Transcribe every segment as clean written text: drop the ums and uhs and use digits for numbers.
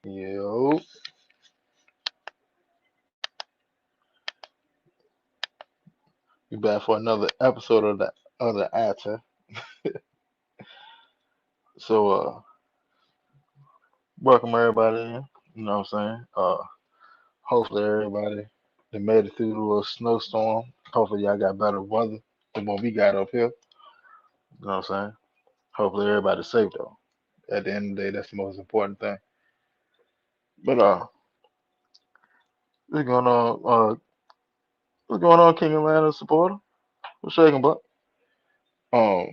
Yo, we back for another episode of the Atta. So, welcome everybody in. You know what I'm saying? Hopefully everybody that made it through the little snowstorm. Hopefully y'all got better weather than what we got up here. You know what I'm saying? Hopefully everybody's safe though. At the end of the day, that's the most important thing. But what's going on? What's going on, King Atlanta supporter? What's shaking, buck? Um,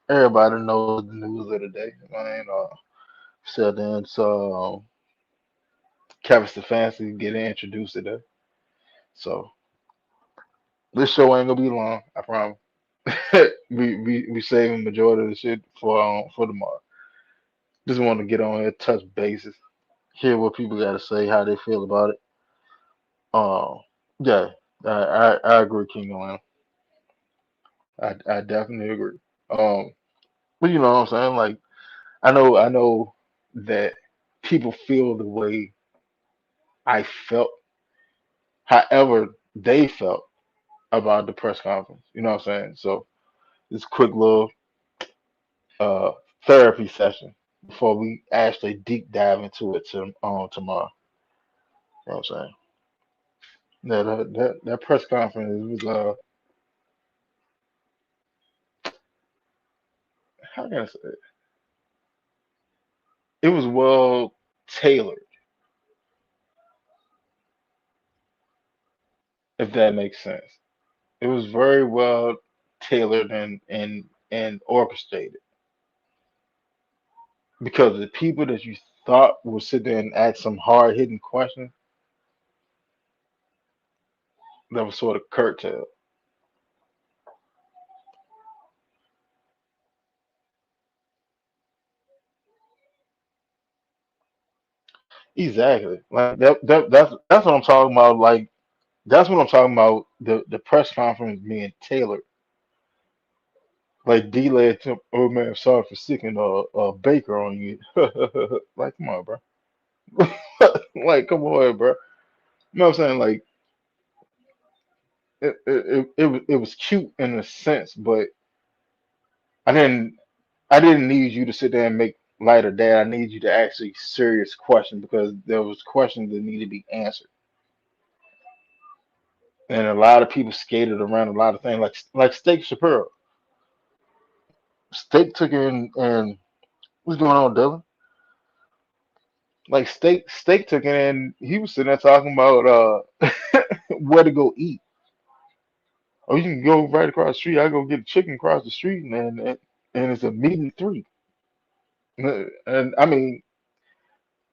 everybody knows the news of the day. Said then so. Kevin Stefanskism getting introduced today. So this show ain't gonna be long, I promise. we saving majority of the shit for tomorrow. Just want to get on here, touch bases, hear what people got to say, how they feel about it. Um, yeah, I agree, King Atlanta. I definitely agree. Um, but you know what I'm saying? Like I know that people feel the way I felt, however they felt about the press conference. You know what I'm saying? So this quick little uh, therapy session before we actually deep dive into it tomorrow. You know what I'm saying? Yeah, that press conference was how can I say it? It was well tailored, if that makes sense. It was very well tailored and orchestrated because the people that you thought would sit there and ask some hard hitting questions that was sort of curtailed. Exactly. Like that's what I'm talking about. Like that's what I'm talking about. The press conference being tailored. Like D led to, oh man, sorry for sticking a baker on you. Like, come on, bro. Like, come on, bro. You know what I'm saying? Like, it was cute in a sense, but I didn't I didn't need you to sit there and make light of that. I need you to actually serious question because there was questions that need to be answered, and a lot of people skated around a lot of things, like Steak Shapiro. Steak took in and what's going on, Dylan? Like Steak took it and he was sitting there talking about where to go eat. Oh, you can go right across the street. I go get a chicken across the street and it's a meat and three. And I mean,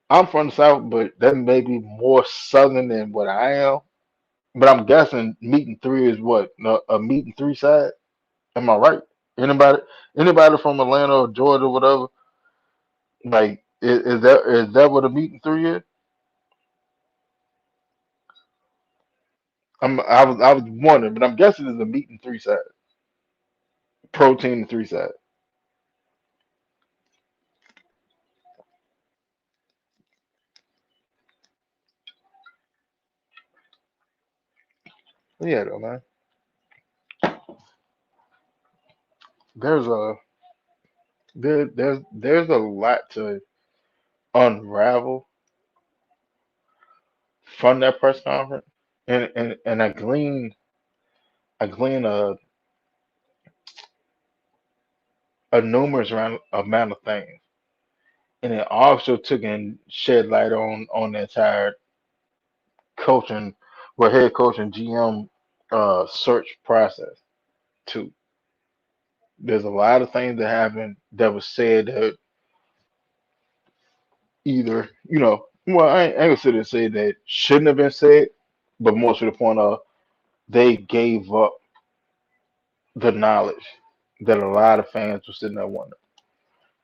I'm from the South, but that may be more southern than what I am. But I'm guessing meat and three is what? No, a meat and three side? Am I right? Anybody anybody from Atlanta or Georgia or whatever? Like is that what a meat and three is? I was wondering, but I'm guessing it's a meat and three side. Protein and three side. Yeah though, man. There's a there's a lot to unravel from that press conference, and I glean a numerous amount of things, and it also took and shed light on the entire coaching, well, head coach and GM search process too. There's a lot of things that happened that was said that either well, I ain't gonna sit there and say that shouldn't have been said, but more to the point of they gave up the knowledge that a lot of fans were sitting there wondering,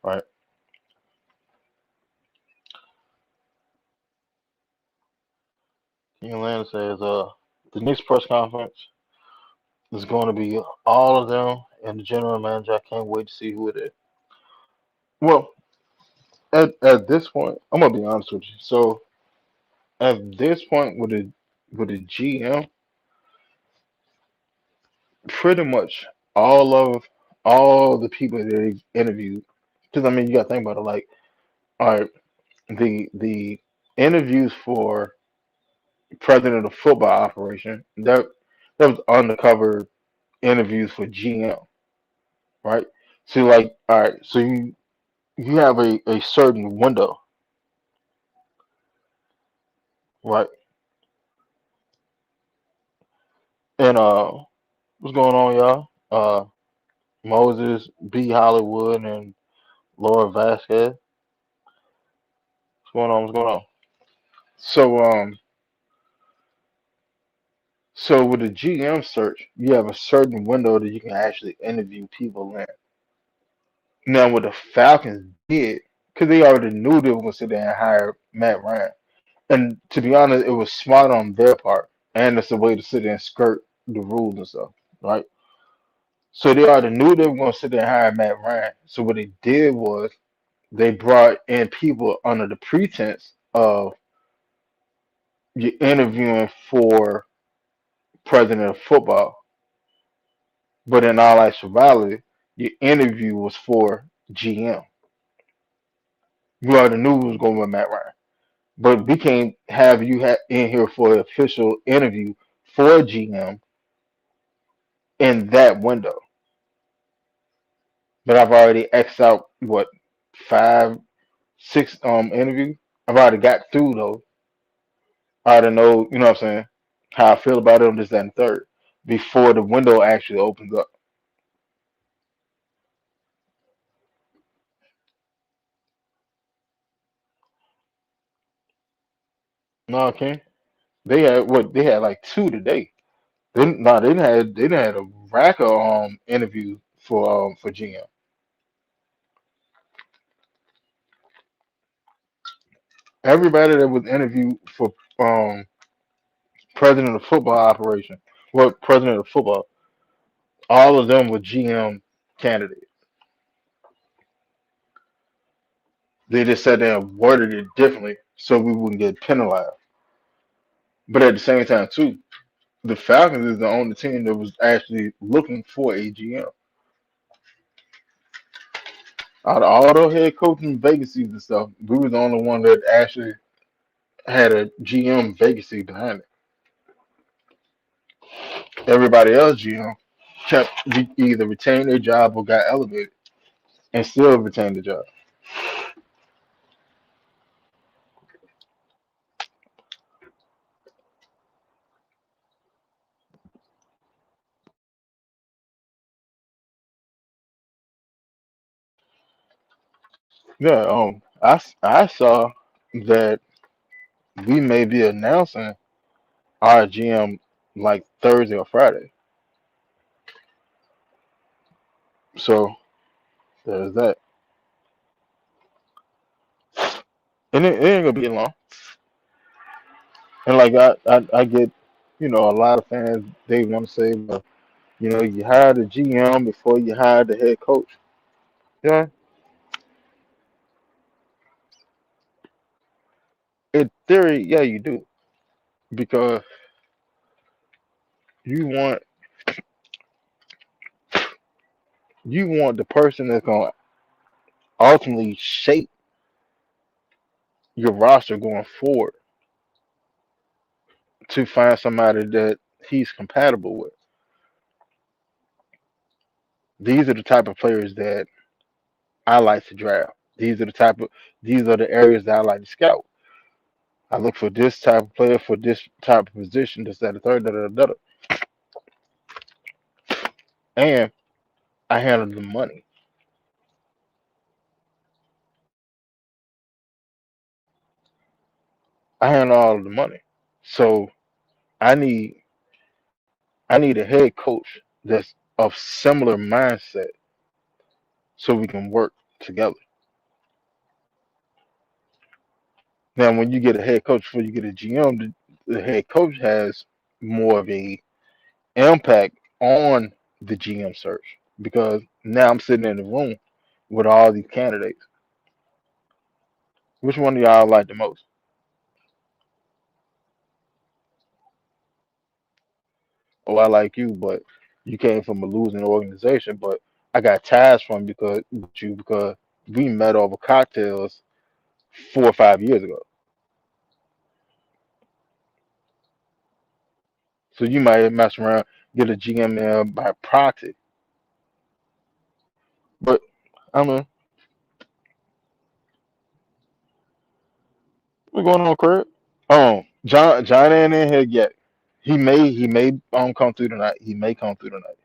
right? King Atlanta says, the next press conference is going to be all of them and the general manager. I can't wait to see who it is. Well, at this point, I'm gonna be honest with you. So at this point, with the GM, pretty much all of all the people that they interviewed, because I mean, you got to think about it. Like, all right, the interviews for president of football operation, that was undercover interviews for GM, right? So like, all right, so you have a certain window, right? And what's going on, y'all? Moses B. Hollywood and Laura Vasquez. What's going on? What's going on? So so with the GM search, you have a certain window that you can actually interview people in. Now, what the Falcons did, because they already knew they were going to sit there and hire Matt Ryan. And to be honest, it was smart on their part. And it's a way to sit there and skirt the rules and stuff, right? So they already knew they were going to sit there and hire Matt Ryan. So what they did was they brought in people under the pretense of you interviewing for president of football. But in all actuality, your interview was for GM. You already knew it was going with Matt Ryan. But we can't have you in here for an official interview for GM in that window. But I've already X'd out what 5, 6 interviews. I've already got through those. I already know, you know what I'm saying, how I feel about them, this, that, and third, before the window actually opens up. No, okay. They had like two today. They didn't had a rack of interviews for GM. Everybody that was interviewed for president of football operation, well, president of football, all of them were GM candidates. They just sat there and worded it differently so we wouldn't get penalized. But at the same time, too, the Falcons is the only team that was actually looking for a GM. Out of all those head coaching vacancies and stuff, we was the only one that actually had a GM vacancy behind it. Everybody else GM kept either retained their job or got elevated and still retained the job. Yeah, I saw that we may be announcing our GM like Thursday or Friday. So there's that. And it ain't gonna be long. And like I get, a lot of fans they want to say, well, you hire the GM before you hire the head coach. Yeah, in theory, yeah, you do because you want you want the person that's gonna ultimately shape your roster going forward to find somebody that he's compatible with. These are the type of players that I like to draft. These are the areas that I like to scout. I look for this type of player for this type of position, this, that, the third, da, da, da, da. And I handle the money. I handle all of the money. So I need I need a head coach that's of similar mindset so we can work together. Now, when you get a head coach before you get a GM, the head coach has more of a impact on the GM search because now I'm sitting in the room with all these candidates. Which one of y'all like the most? Oh, I like you, but you came from a losing organization. But I got ties from because with you because we met over cocktails 4 or 5 years ago. So you might mess around, get a GM there by proxy. But I mean, what's going on, Craig? John ain't in here yet. He may come through tonight. He may come through tonight.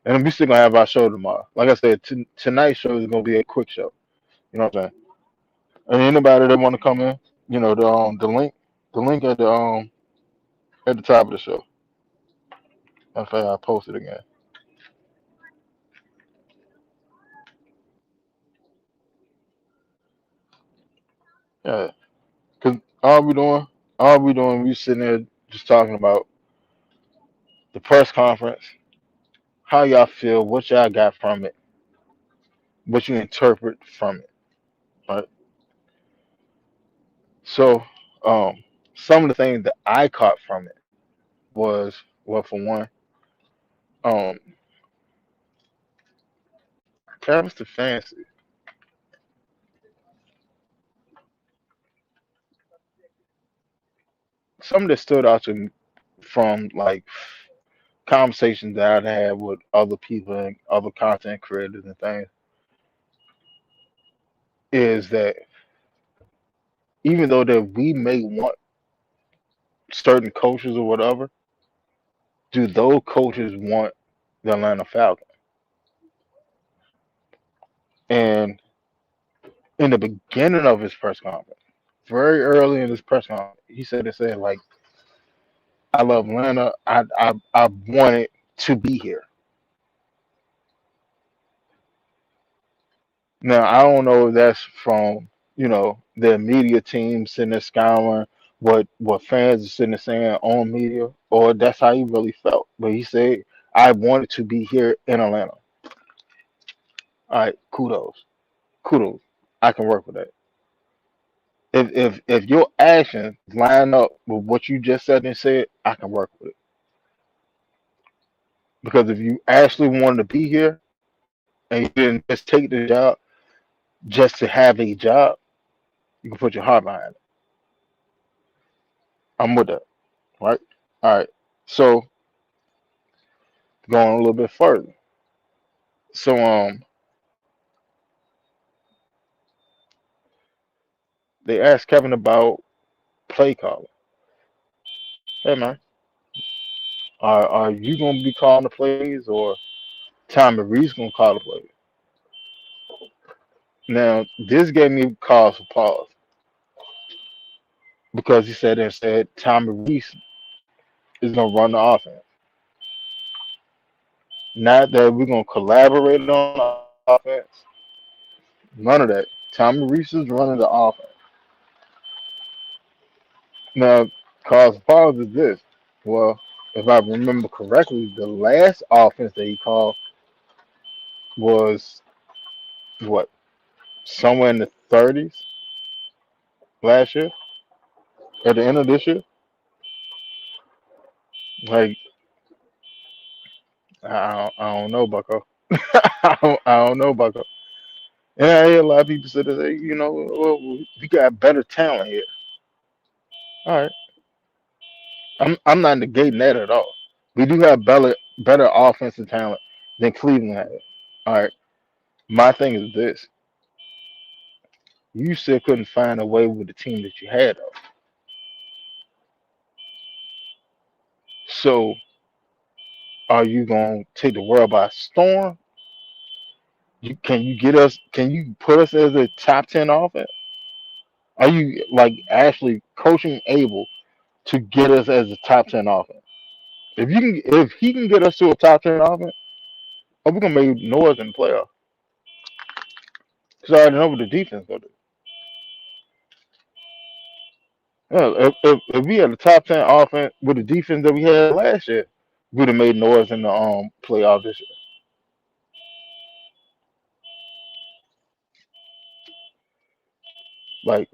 And we still gonna have our show tomorrow. Like I said, tonight's show is gonna be a quick show. You know what I'm saying? And anybody that want to come in, the link at the top of the show. In fact, I post it again. Yeah, cause all we doing, we sitting there just talking about the press conference, how y'all feel, what y'all got from it, what you interpret from it. Right. So, um, some of the things that I caught from it was, well, for one, um, Travis the Fancy. Something that stood out to me from like conversations that I've had with other people and other content creators and things is that even though that we may want certain coaches or whatever, do those coaches want the Atlanta Falcons? And in the beginning of his press conference, very early in his press conference, he said like, I love Atlanta. I wanted to be here. Now I don't know if that's from the media team sitting there scouring what fans are sitting there saying on media, or that's how he really felt. But he said, I wanted to be here in Atlanta. All right, kudos. I can work with that. If your actions line up with what you just said and said, I can work with it. Because if you actually wanted to be here and you didn't just take the job just to have a job, you can put your heart behind it. I'm with that, right? All right. So going a little bit further. So they asked Kevin about play calling. Hey man, are you gonna be calling the plays or Tommy Reese gonna call the plays? Now this gave me cause for pause because he said instead Tommy Reese is gonna run the offense. Not that we're gonna collaborate on the offense. None of that. Tommy Reese is running the offense. Now, cause for pause is this. Well, if I remember correctly, the last offense that he called was what, somewhere in the 30s last year, at the end of this year. Like I don't know, Bucko. I don't know, Bucko. And I hear a lot of people say, well, we got better talent here. All right, I'm not negating that at all. We do have better offensive talent than Cleveland had. All right, my thing is this: you still couldn't find a way with the team that you had, though. So, are you gonna take the world by storm? Can you get us? Can you put us as a top 10 offense? Are you like actually coaching able to get us as a top 10 offense? If he can get us to a top 10 offense, oh, we're gonna make noise in the playoffs. Because I already know what the defense gonna do. Yeah, if we had a top 10 offense with the defense that we had last year, we'd have made noise in the playoff this year. Like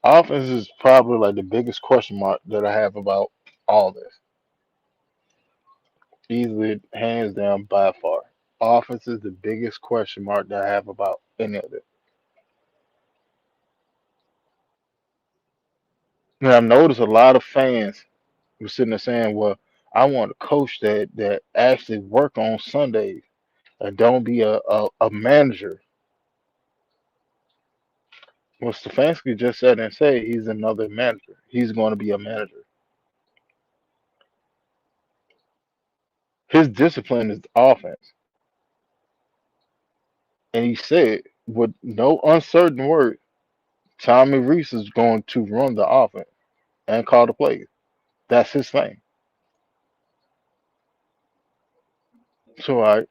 offense is probably like the biggest question mark that I have about all this. Easily, hands down, by far. Offense is the biggest question mark that I have about any of it. And I've noticed a lot of fans were sitting there saying, "Well, I want a coach that actually work on Sundays and don't be a manager." Well, Stefanski just said and said he's another manager. He's going to be a manager. His discipline is offense, and he said with no uncertain word, Tommy Reese is going to run the offense and call the plays. That's his thing. So, all right,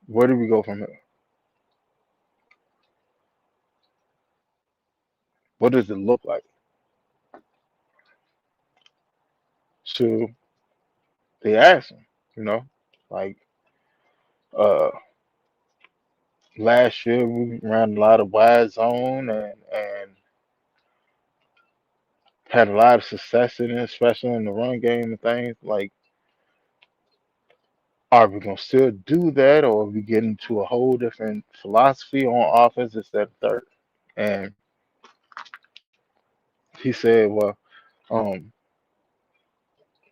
where do we go from here? What does it look like? So they asked him, you know, like uh last year we ran a lot of wide zone and had a lot of success in it, especially in the run game and things. Like, are we gonna still do that, or are we getting to a whole different philosophy on offense instead of third? And he said, well, um,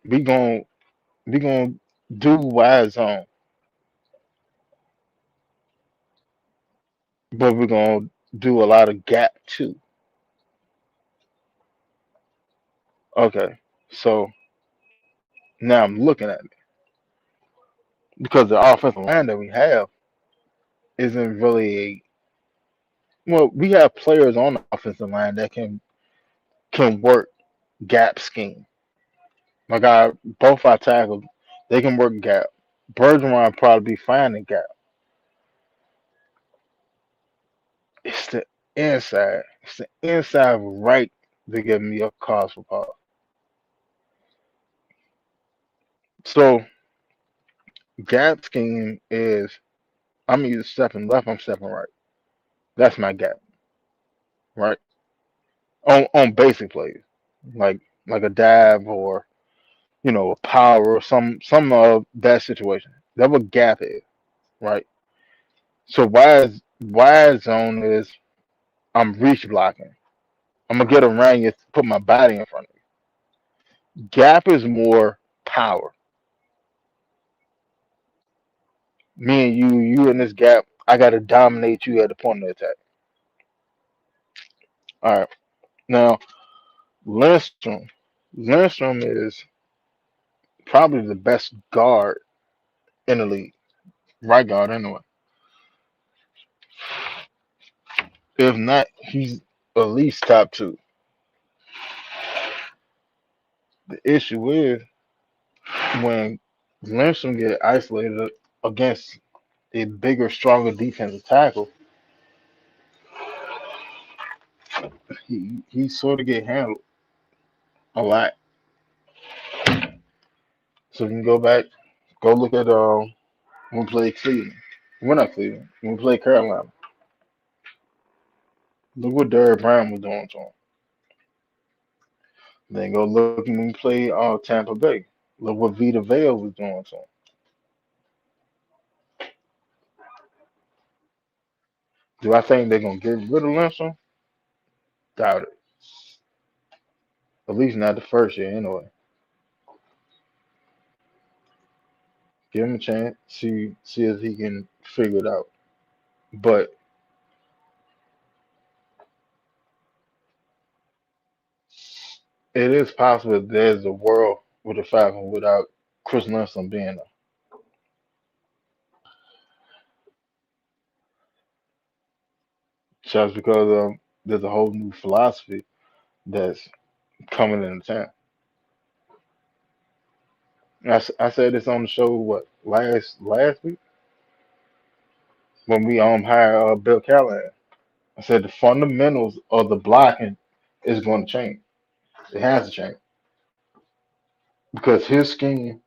we gon' we gonna do wide zone, but we're gonna do a lot of gap too. Okay, so now I'm looking at it because the offensive line that we have isn't really a well. We have players on the offensive line that can work gap scheme. My guy, both our tackles, they can work gap. Bergeron probably be fine in gap. It's the inside. It's the inside right that give me a cause for pause. So gap scheme is I'm either stepping left, I'm stepping right. That's my gap, right? On basic plays, like a dive or a power or some of that situation. That's what gap is, right? So wide zone is I'm reach blocking. I'm gonna get around you, put my body in front of you. Gap is more power. Me and you in this gap. I gotta dominate you at the point of attack. All right. Now Lindstrom, Lindstrom is probably the best guard in the league, right guard anyway. If not, he's at least top two. The issue is when Lindstrom get isolated against a bigger, stronger defensive tackle, he sort of get handled a lot. So you can go back, go look at when we played Cleveland. We're not Cleveland. When we played Carolina, look what Derrick Brown was doing to him. Then go look when we played Tampa Bay. Look what Vita Vale was doing to him. Do I think they're gonna get rid of Lindstrom? Doubt it. At least not the first year anyway. Give him a chance. See if he can figure it out. But it is possible there's a world with the Falcons without Chris Lindstrom being there. Just because there's a whole new philosophy that's coming into town. I said this on the show what last week when we hired Bill Callahan. I said the fundamentals of the blocking is going to change. It has to change because his scheme,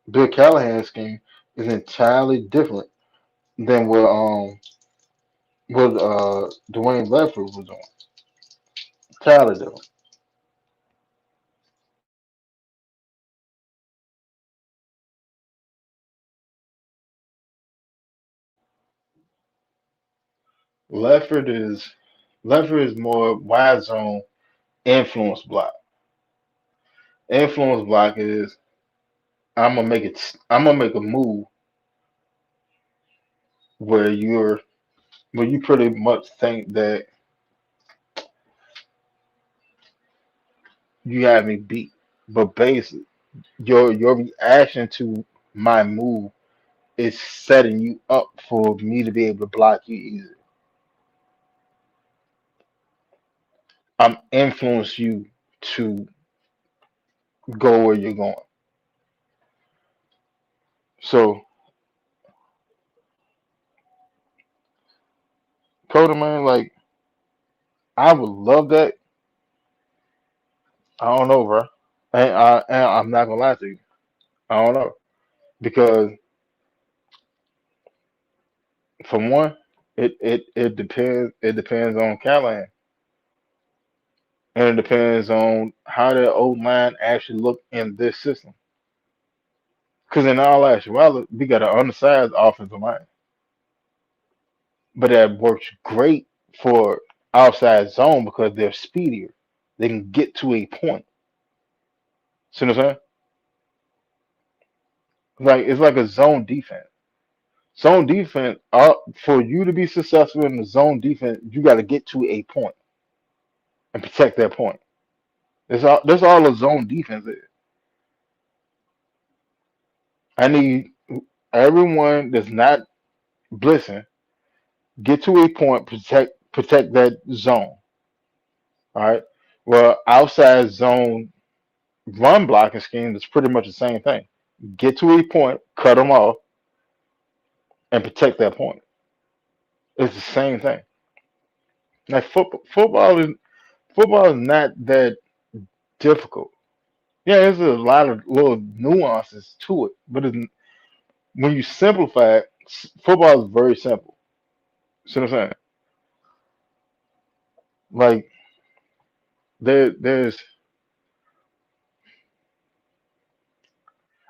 Bill Callahan's scheme, is entirely different than what what Dwayne Ledford was on. Tyler though. Ledford is Ledford is more wide zone influence block. Influence block is I'm gonna make a move where you pretty much think that you have me beat. But basically your reaction to my move is setting you up for me to be able to block you easy. I'm influence you to go where you're going. So, Coda man, like I would love that. I don't know, bro. And I'm not gonna lie to you. I don't know because for one, it depends. It depends on Callahan, and it depends on how the old line actually look in this system. Because in all actuality, we got an undersized offensive line, but that works great for outside zone because they're speedier. They can get to a point. See what I'm saying? Like it's like a zone defense. Zone defense, for you to be successful in the zone defense, you got to get to a point and protect that point. That's all a zone defense is. I need everyone that's not blitzing get to a point, protect that zone. All right. Well, outside zone run blocking scheme is pretty much the same thing. Get to a point, cut them off, and protect that point. It's the same thing. Like football is not that difficult. Yeah, there's a lot of little nuances to it, but when you simplify it, football is very simple. See what I'm saying? Like there's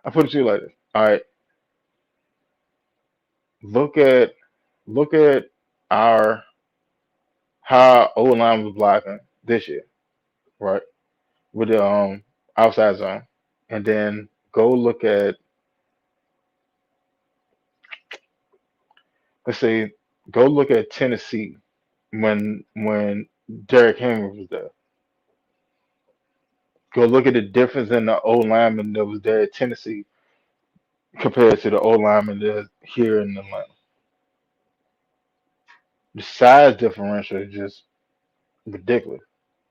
I put it to you like this. All right, look at look at our how O line was blocking this year, right? With the outside zone, and then go look at let's say go look at Tennessee when Derrick Henry was there. Go look at the difference in the O lineman that was there at Tennessee compared to the O lineman that's here in Atlanta. The size differential is just ridiculous.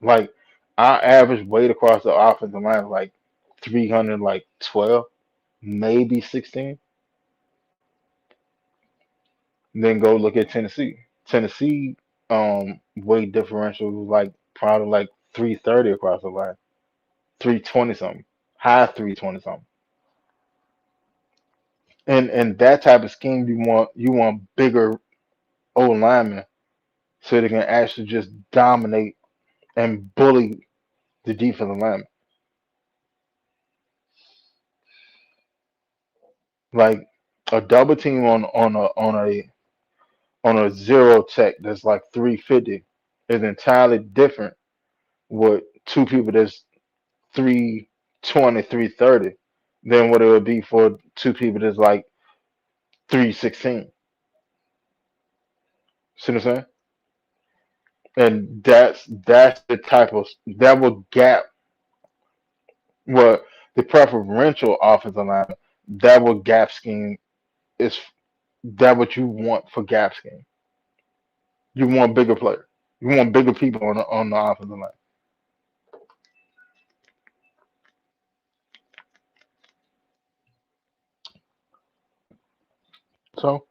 Like our average weight across the offensive line is like 300, like 12, maybe 16. Then go look at Tennessee. Tennessee weight differential was like probably like 330 across the line, 320 something, high 320 something. And that type of scheme you want bigger O linemen so they can actually just dominate and bully the defensive lineman. Like a double team on a zero tech that's like 350 is entirely different with two people that's 320, 330 than what it would be for two people that's like 316. See what I'm saying? And that's the type of that will gap what the preferential offensive line that will gap scheme is that what you want for gap scheme. You want bigger players. You want bigger people on the offensive line. So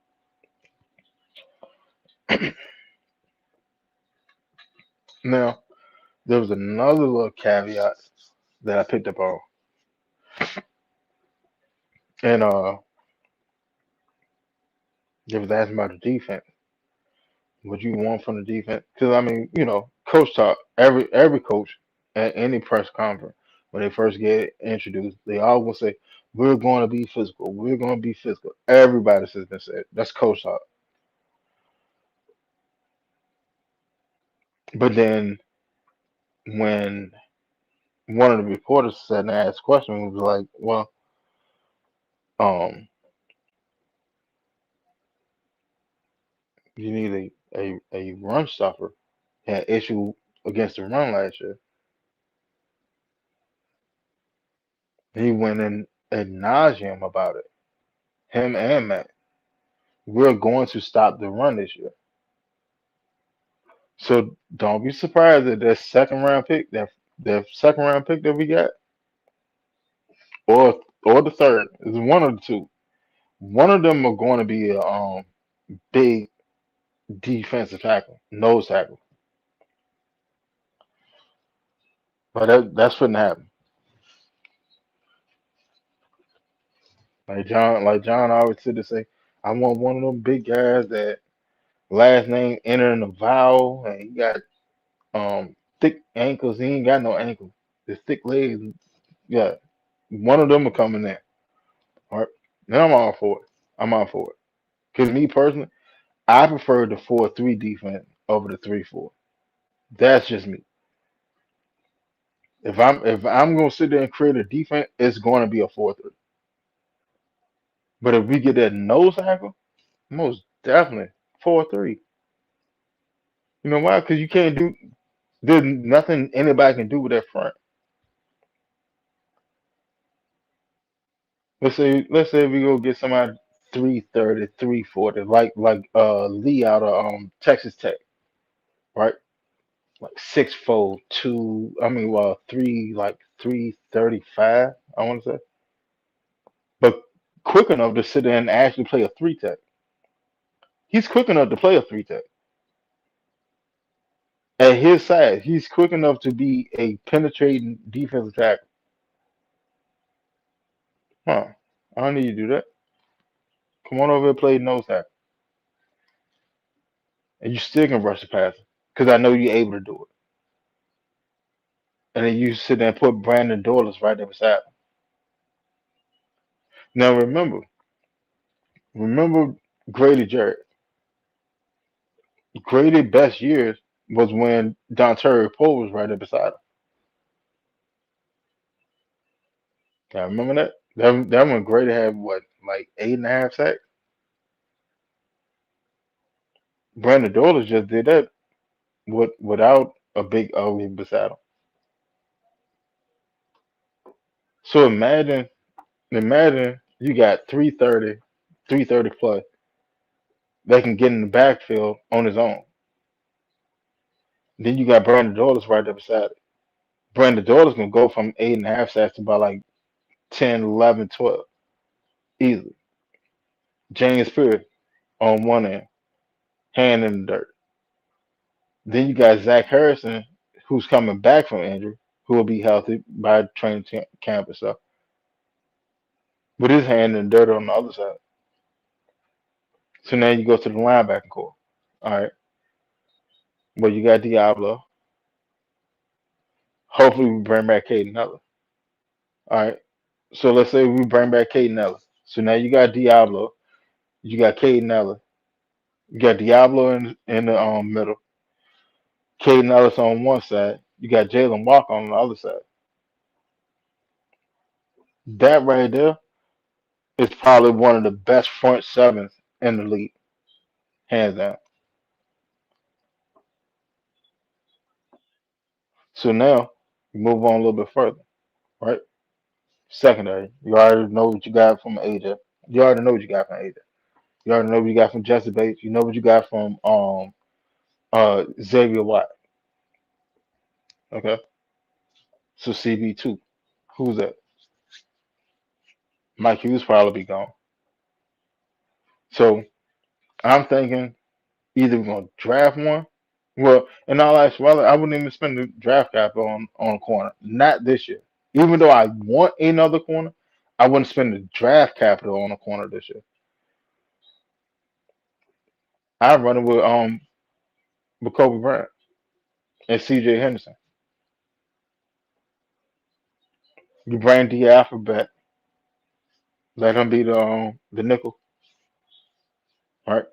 now there was another little caveat that I picked up on, and they was asking about the defense, what you want from the defense. Because I mean, coach talk. Every coach at any press conference when they first get introduced, they always say, "We're going to be physical. We're going to be physical." Everybody says that. That's coach talk. But then when one of the reporters said and asked questions, it was like, "Well, um, you need a run stopper." Had issue against the run last year. He went in ad nauseum about it. Him and Matt. We're going to stop the run this year. So don't be surprised that that second round pick that we got, or the third, is one of the two. One of them are going to be a big defensive tackle, nose tackle. But that's what happen. Like John always said to say, I want one of them big guys that last name entering a vowel, and he got thick ankles. He ain't got no ankles. The thick legs. Yeah, one of them are coming in. All right, then I'm all for it. I'm all for it. Cause me personally, I prefer the 4-3 defense over the 3-4. That's just me. If I'm gonna sit there and create a defense, it's gonna be a 4-3. But if we get that nose tackle, most definitely 4-3. You know why? Because you can't do. There's nothing anybody can do with that front. Let's say we go get somebody 330, 340, like Lee out of Texas Tech, right? Like 6'4", two. I mean, well, 335. I want to say, but quick enough to sit there and actually play a three tech. He's quick enough to play a three tech at his size. He's quick enough to be a penetrating defensive tackle. Huh? I don't need you to do that. Come on over and play nose tackle, and you still can rush the passer because I know you're able to do it. And then you sit there and put Brandon Douglas right there beside him. Now remember Grady Jarrett. Grady best years was when Dontario Poe was right there beside him. I remember that. That when Grady had what, like 8.5 sacks. Brandon Douglas just did that without a big ugly beside him. So imagine you got 330 plus that can get in the backfield on his own. Then you got Brandon Douglas right there beside it. Brandon Douglas can go from 8.5 sacks to about like 10, 11, 12 easily. James Pierce on one end, hand in the dirt. Then you got Zach Harrison, who's coming back from injury, who will be healthy by training camp and stuff, with his hand in the dirt on the other side. So now you go to the linebacking core. All right. Well, you got Diablo. Hopefully, we bring back Caden Eller. All right. So let's say we bring back Caden Eller. So now you got Diablo. You got Caden Eller. You got Diablo in the middle. Caden Ellis on one side. You got Jalen Walker on the other side. That right there is probably one of the best front sevens in the league, hands down. So now you move on a little bit further, right? Secondary. You already know what you got from AJ. You already know what you got from AJ. You already know what you got from Jesse Bates. You know what you got from Xavier Watt. Okay. So CB2. Who's that? Mike Hughes probably be gone. So I'm thinking either we're gonna draft one. Well, in all actuality, I wouldn't even spend the draft capital on a corner. Not this year. Even though I want another corner, I wouldn't spend the draft capital on a corner this year. I run it with with Kobe Bryant and C.J. Henderson. You bring the alphabet, let him be the nickel, right?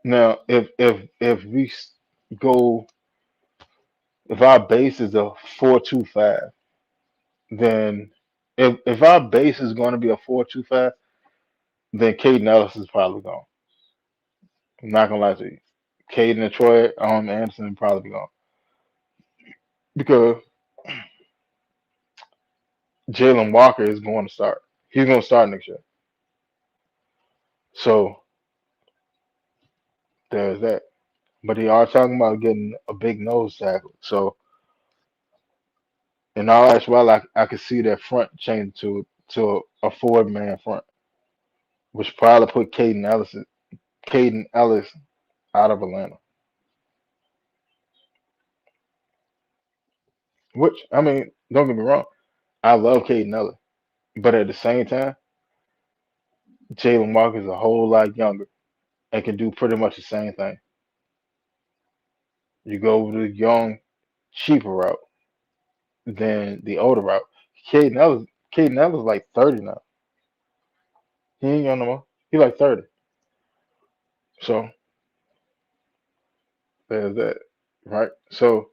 Now, if go, if our base is a 4-2-5, then if our base is going to be a 4-2-5, then Caden Ellis is probably gone. I'm not gonna lie to you. Caden and Troy Anderson probably gone because Jalen Walker is going to start. He's going to start next year. So there's that. But they are talking about getting a big nose tackle. So in all actuality, I could see that front change to a 4-man front, which probably put Caden Ellis out of Atlanta. Which I mean, don't get me wrong, I love Caden Ellis, but at the same time, Jalen Walker is a whole lot younger and can do pretty much the same thing. You go with the young, cheaper route than the older route. Caden Ellis, Caden Ellis is like 30 now. He ain't young no more. He like 30. So there's that, right? So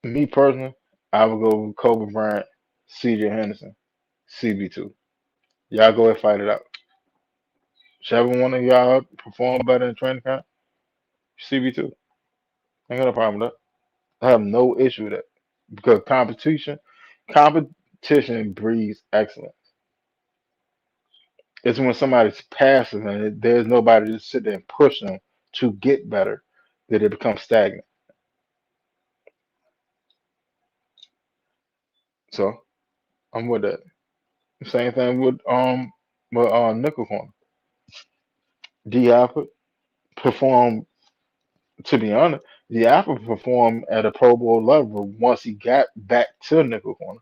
me personally, I would go with Kobe Bryant, C.J. Henderson, CB2. Y'all go and fight it out. Whichever one of y'all perform better in training camp, CB2. Ain't got a problem with that. I have no issue with that because competition breeds excellence. It's when somebody's passive and there's nobody to sit there and push them to get better that it becomes stagnant. So I'm with that. Same thing with nickel corner. D Alford performed, to be honest, D Alford performed at a Pro Bowl level once he got back to nickel corner.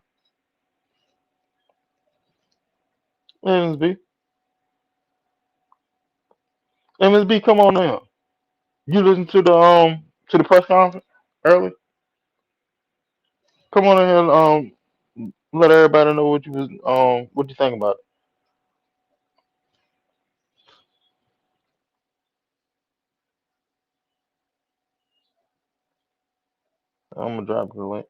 MSB, MSB, come on now. You listen to the press conference early. Come on in here and let everybody know what you think about it. I'm gonna drop the link.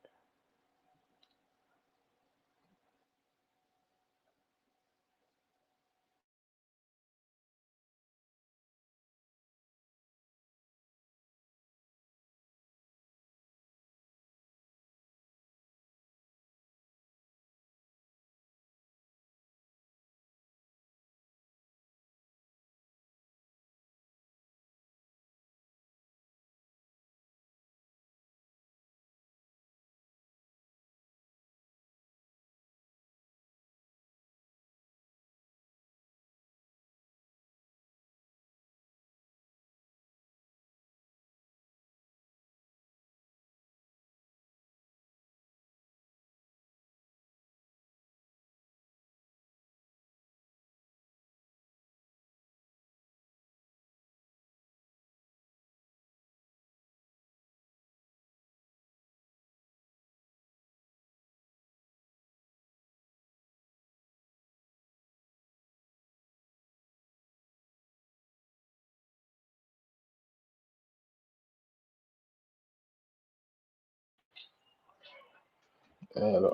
And,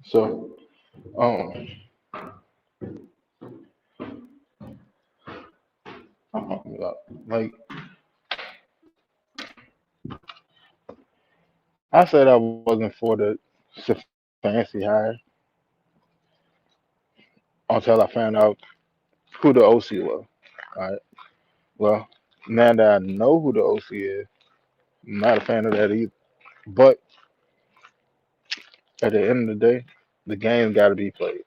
so um, like I said, I wasn't for the fancy hire until I found out who the OC was. All right. Well, now that I know who the OC is, I'm not a fan of that either. But at the end of the day, the game got to be played.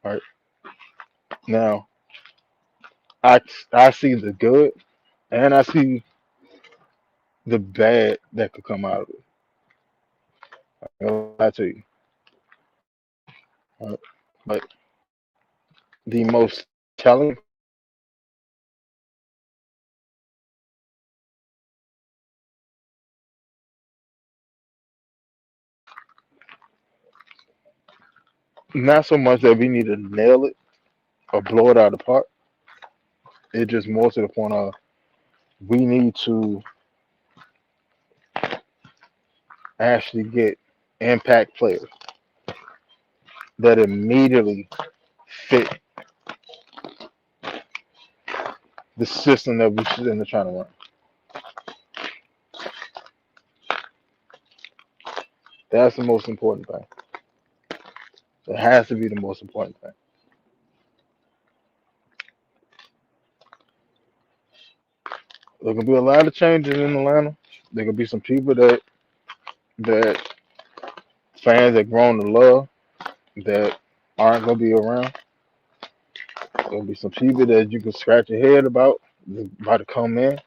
All right. Now, I I see the good and I see the bad that could come out of it. I tell you. All right. But the most telling not so much that we need to nail it or blow it out of the park. It's just more to the point of we need to actually get impact players that immediately fit the system that we should end up trying to run. That's the most important thing. It has to be the most important thing. There can be a lot of changes in Atlanta. There can be some people that fans that grown to love that aren't gonna be around. There'll be some people that you can scratch your head about to come in,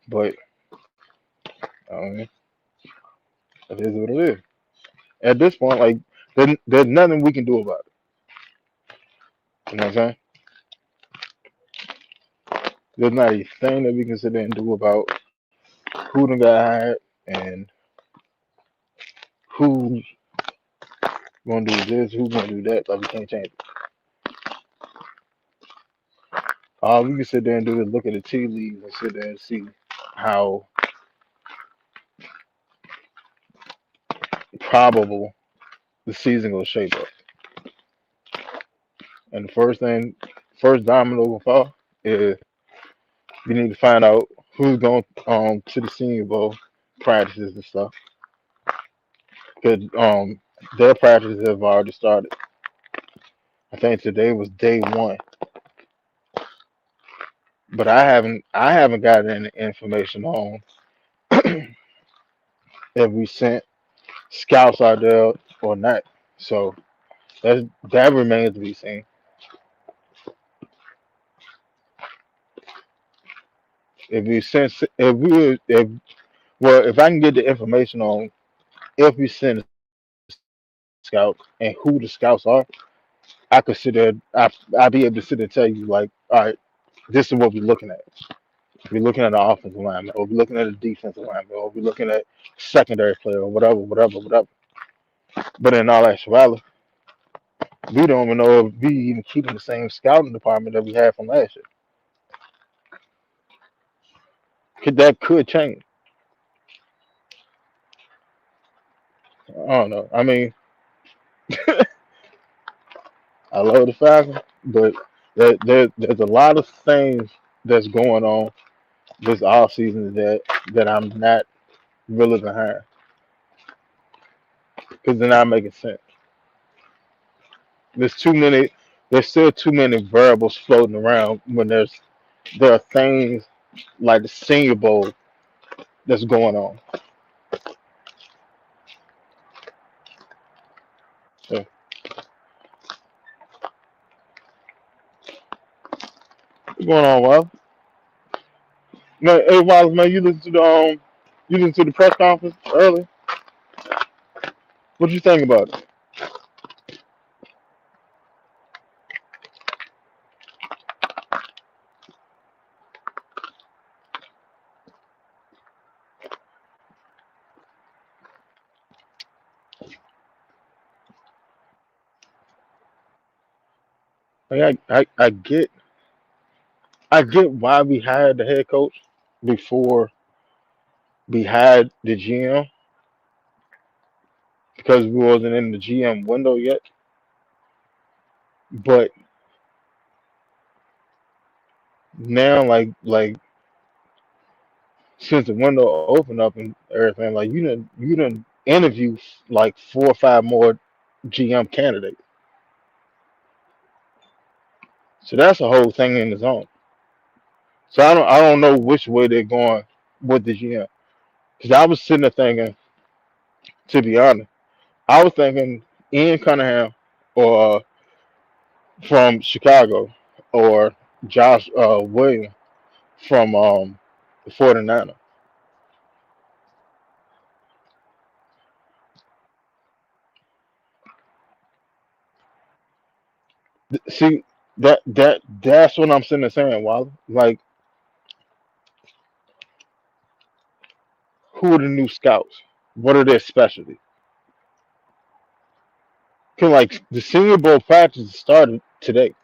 but um, it is what it is. At this point, like there's nothing we can do about it. You know what I'm saying? There's not a thing that we can sit there and do about who done got hired and who's gonna do this, who's gonna do that. Like we can't change it. All we can sit there and do is look at the tea leaves and sit there and see how probable the season will shape up. And the first domino will fall is we need to find out who's going to the Senior Bowl practices and stuff. Because their practices have already started. I think today was day one, but I haven't gotten any information on if we sent scouts out there or not. So that remains to be seen. If we sent if we were- if well if I can get the information on if we send scouts and who the scouts are, I could sit there. I'd be able to sit there and tell you like, all right, this is what we're looking at. We're looking at the offensive lineman, or we're looking at the defensive lineman, or we're looking at secondary player, or whatever, whatever, whatever. But in all actuality, we don't even know if we even keeping the same scouting department that we had from last year. That could change. I don't know. I mean, I love the Falcons, but there's a lot of things that's going on this off season that I'm not really behind because they're not making sense. There's too many. There's still too many variables floating around when there are things like the Senior Bowl that's going on. So, what's going on, Wild? Man, hey, Wild, man, you listened to the press conference early. What you think about it? Like, I get why we hired the head coach before we hired the GM because we wasn't in the GM window yet. But now, like since the window opened up and everything, like you done interview like 4 or 5 more GM candidates. So that's a whole thing in its own. So I don't know which way they're going with the GM. Because I was sitting there thinking, to be honest, I was thinking Ian Cunningham or from Chicago or Josh Williams from the 49ers. See that's what I'm sitting there saying, Wally. Like, who are the new scouts? What are their specialties? Cause like the Senior Bowl practice started today.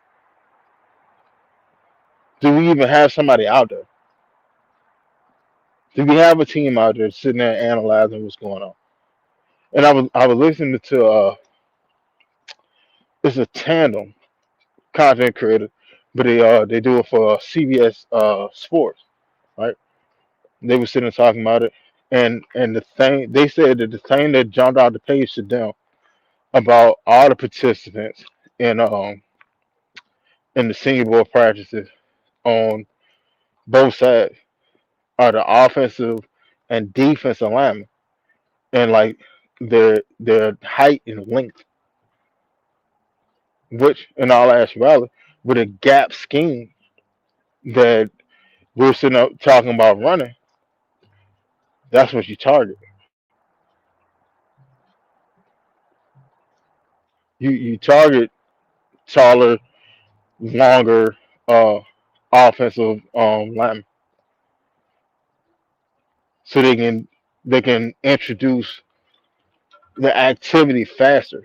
Do we even have somebody out there? Do we have a team out there sitting there analyzing what's going on? And I was listening to it's a tandem content creator, but they do it for CBS Sports, right? They were sitting and talking about it, and the thing they said that the thing that jumped out the page to them about all the participants in the Senior Bowl practices on both sides are the offensive and defensive linemen, and like their height and length, which in all actuality, with a gap scheme that we're sitting up talking about running, that's what you target. You target taller, longer offensive linemen so they can introduce the activity faster.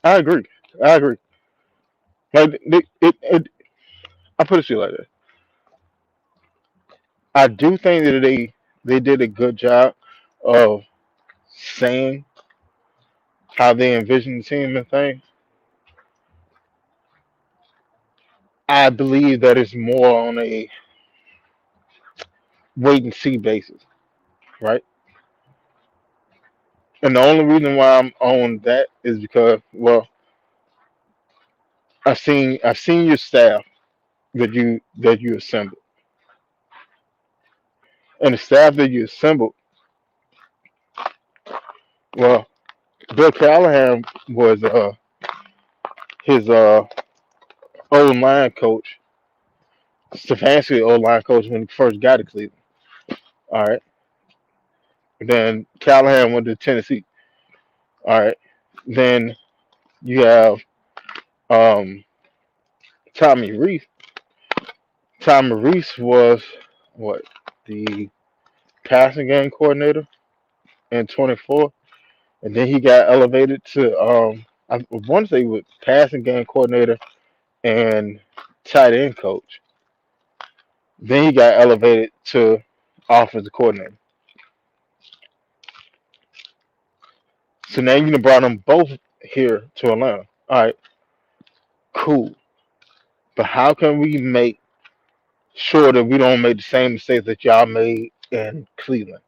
I agree. I agree. Like I put it to you like this. I do think that they did a good job of saying how they envision the team and things. I believe that it's more on a wait and see basis, right? And the only reason why I'm on that is because, well, I've seen your staff that you assembled, and the staff that you assembled. Well, Bill Callahan was his old line coach, Stefanskism old line coach when he first got to Cleveland. All right, then Callahan went to Tennessee. All right, then you have um, Tommy Reese. Tommy Reese was what, the passing game coordinator in 24, and then he got elevated to I want to say he was passing game coordinator and tight end coach. Then he got elevated to offensive coordinator. So now you done brought them both here to Atlanta. All right, cool. But how can we make sure that we don't make the same mistakes that y'all made in Cleveland?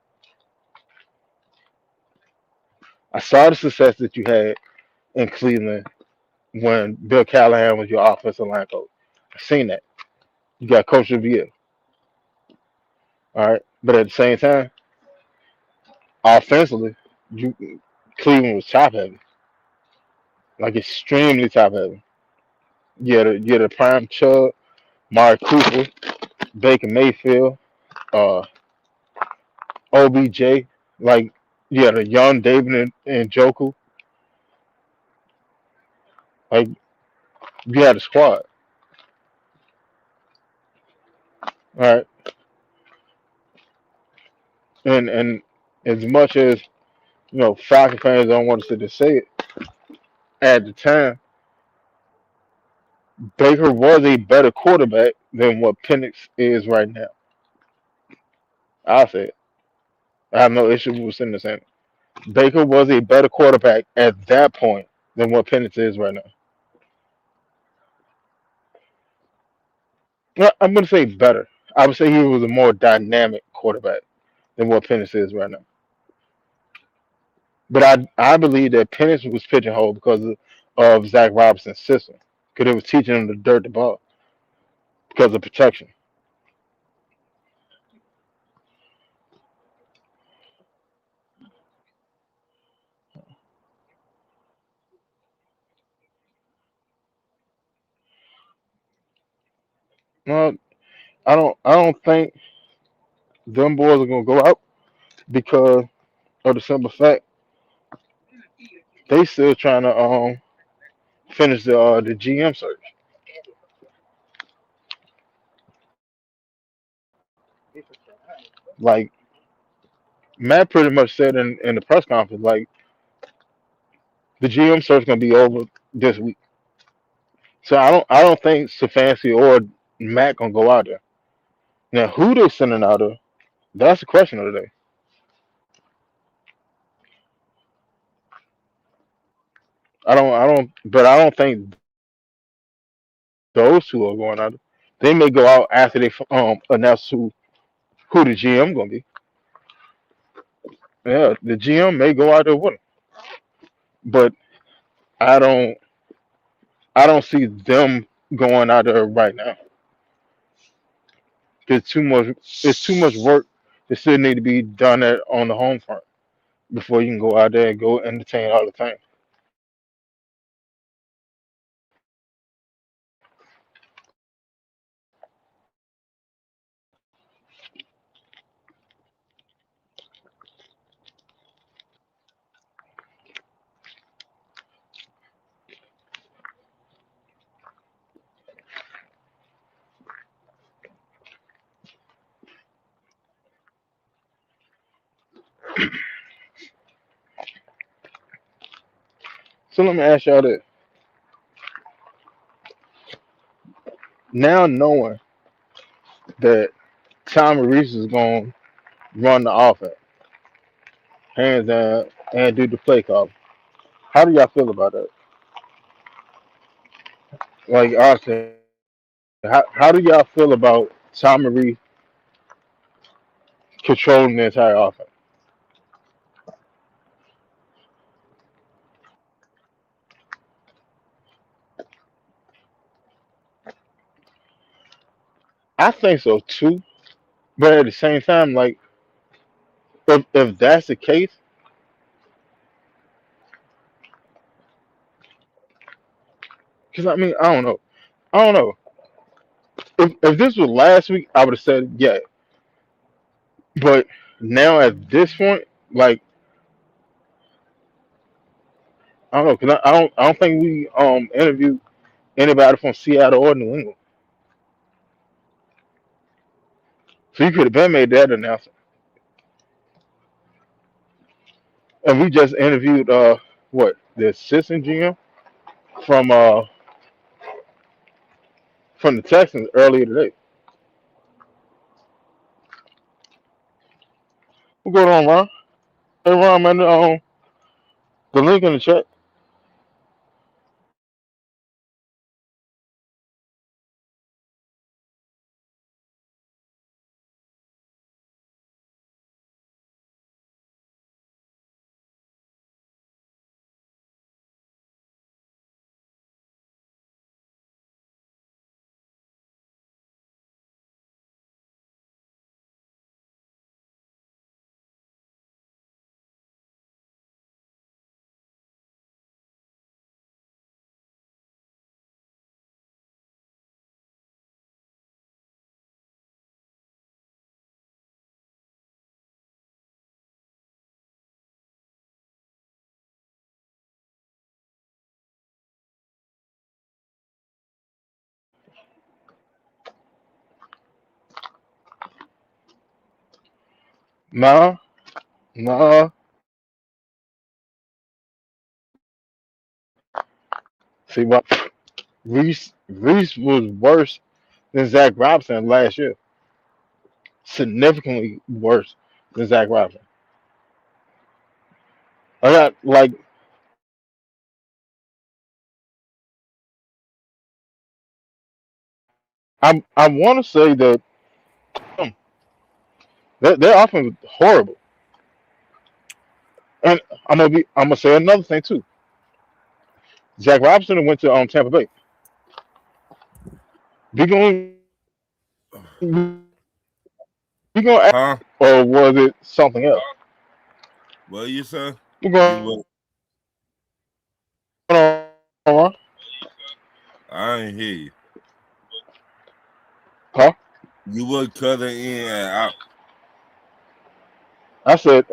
I saw the success that you had in Cleveland when Bill Callahan was your offensive line coach. I've seen that. You got coach of the year. All right. But at the same time, offensively, you Cleveland was top heavy. Like extremely top heavy. You had a prime Chubb, Mark Cooper, Baker Mayfield, uh, OBJ, like you had a young David and Joku. Like you had a squad. All right. And as much as Falcon fans don't want us to say it, at the time, Baker was a better quarterback than what Penix is right now. I'll say it. I have no issue with saying the same. Baker was a better quarterback at that point than what Penix is right now. Well, I'm going to say better. I would say he was a more dynamic quarterback than what Penix is right now. But I believe that Penix was pigeonholed because of Zach Robinson's system, because it was teaching him to dirt the ball because of protection. No, I don't think them boys are gonna go out because of the simple fact they still trying to finish the GM search. Like Matt pretty much said in the press conference, like the GM search gonna be over this week. So I don't think Stefanski or Matt gonna go out there. Now who they sending out there? That's the question of the day. I don't think those two are going out there. They may go out after they announce who the GM gonna be. Yeah, the GM may go out there with him, but I don't I don't see them going out there right now. There's too much. It's too much work that still need to be done on the home front before you can go out there and go entertain all the time. So let me ask y'all this: now knowing that Tommy Reese is going to run the offense, hands down, and do the play call, how do y'all feel about that? Like honestly, how do y'all feel about Tommy Reese controlling the entire offense? I think so too, but at the same time, like if that's the case, because I mean I don't know. If this was last week, I would have said yeah. But now at this point, like I don't know, cause I don't think we interviewed anybody from Seattle or New England, so you could have been made that announcement. And we just interviewed what the assistant GM from uh from the Texans earlier today. What's going on, Ron? Hey, Ron, man, the link in the chat. Nah, nah. See what? Reese was worse than Zach Robinson last year. Significantly worse than Zach Robinson. I got like I want to say that their offense was horrible. And I'm gonna say another thing too. Zach Robinson went to Tampa Bay. We going we gonna act, Huh? or was it something else? What you say? What's You going would on? Ron? I ain't hear you. Huh? You would cut it in and out. I said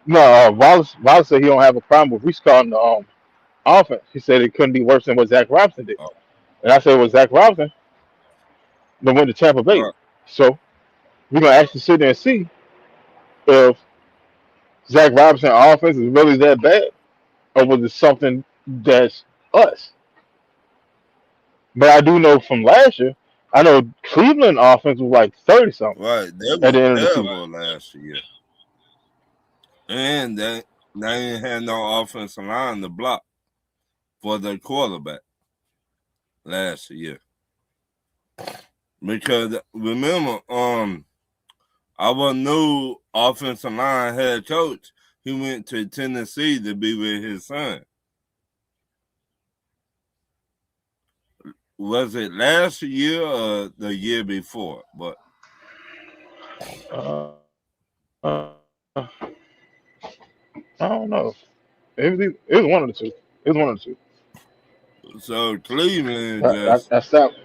No, Wallace said he don't have a problem with restarting the offense. He said it couldn't be worse than what Zach Robinson did. Oh, And I said, well, Zach Robinson then went to Tampa Bay. right, So we're gonna actually sit there and see if Zach Robinson offense is really that bad, or was it something that's us? But I do know from last year, I know Cleveland offense was like 30 something right. They at were the end of the season. terrible last year, and they ain't had no offensive line to block for the quarterback last year. Because remember, our new offensive line head coach, he went to Tennessee to be with his son. Was it last year or the year before? But I don't know. It was one of the two. It was one of the two. so Cleveland I just stopped.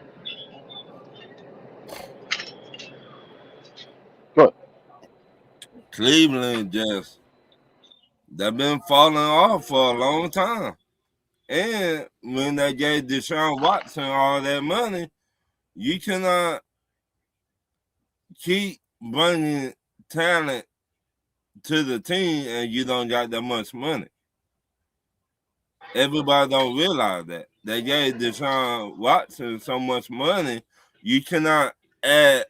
But Cleveland just they've been falling off for a long time. And when they gave Deshaun Watson all that money, you cannot keep bringing talent to the team and you don't got that much money. Everybody don't realize that. They gave Deshaun Watson so much money, you cannot add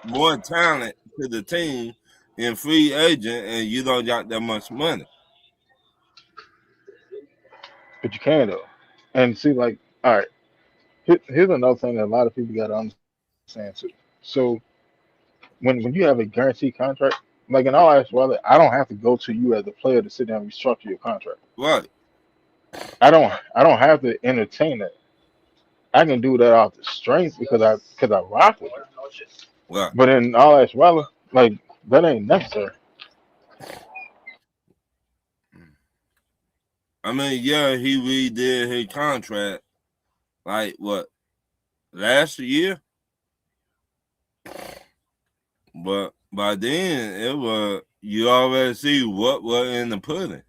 more talent to the team in free agent and you don't got that much money. but you can though. And see, like, all right. Here's another thing that a lot of people got to understand too. So when you have a guaranteed contract, like in all actuality, I don't have to go to you as a player to sit down and restructure your contract. Right, I don't have to entertain that. I can do that off the strength because I rock with it. right. But in all actuality, like that ain't necessary. I mean, yeah, he redid his contract like what last year, but by then it was you already see what was in the pudding.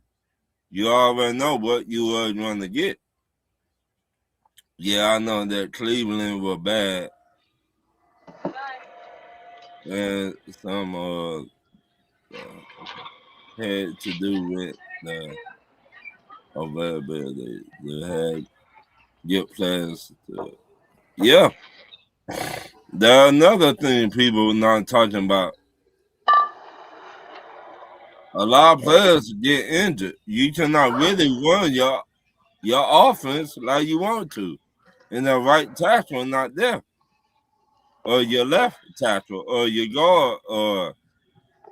You already know what you were going to get. Yeah, I know that Cleveland was bad, and some uh, had to do with the availability. They had get players. Yeah, there another thing people not talking about. A lot of players get injured. You cannot really run your offense like you want to, and the right tackle not there, or your left tackle, or your guard, or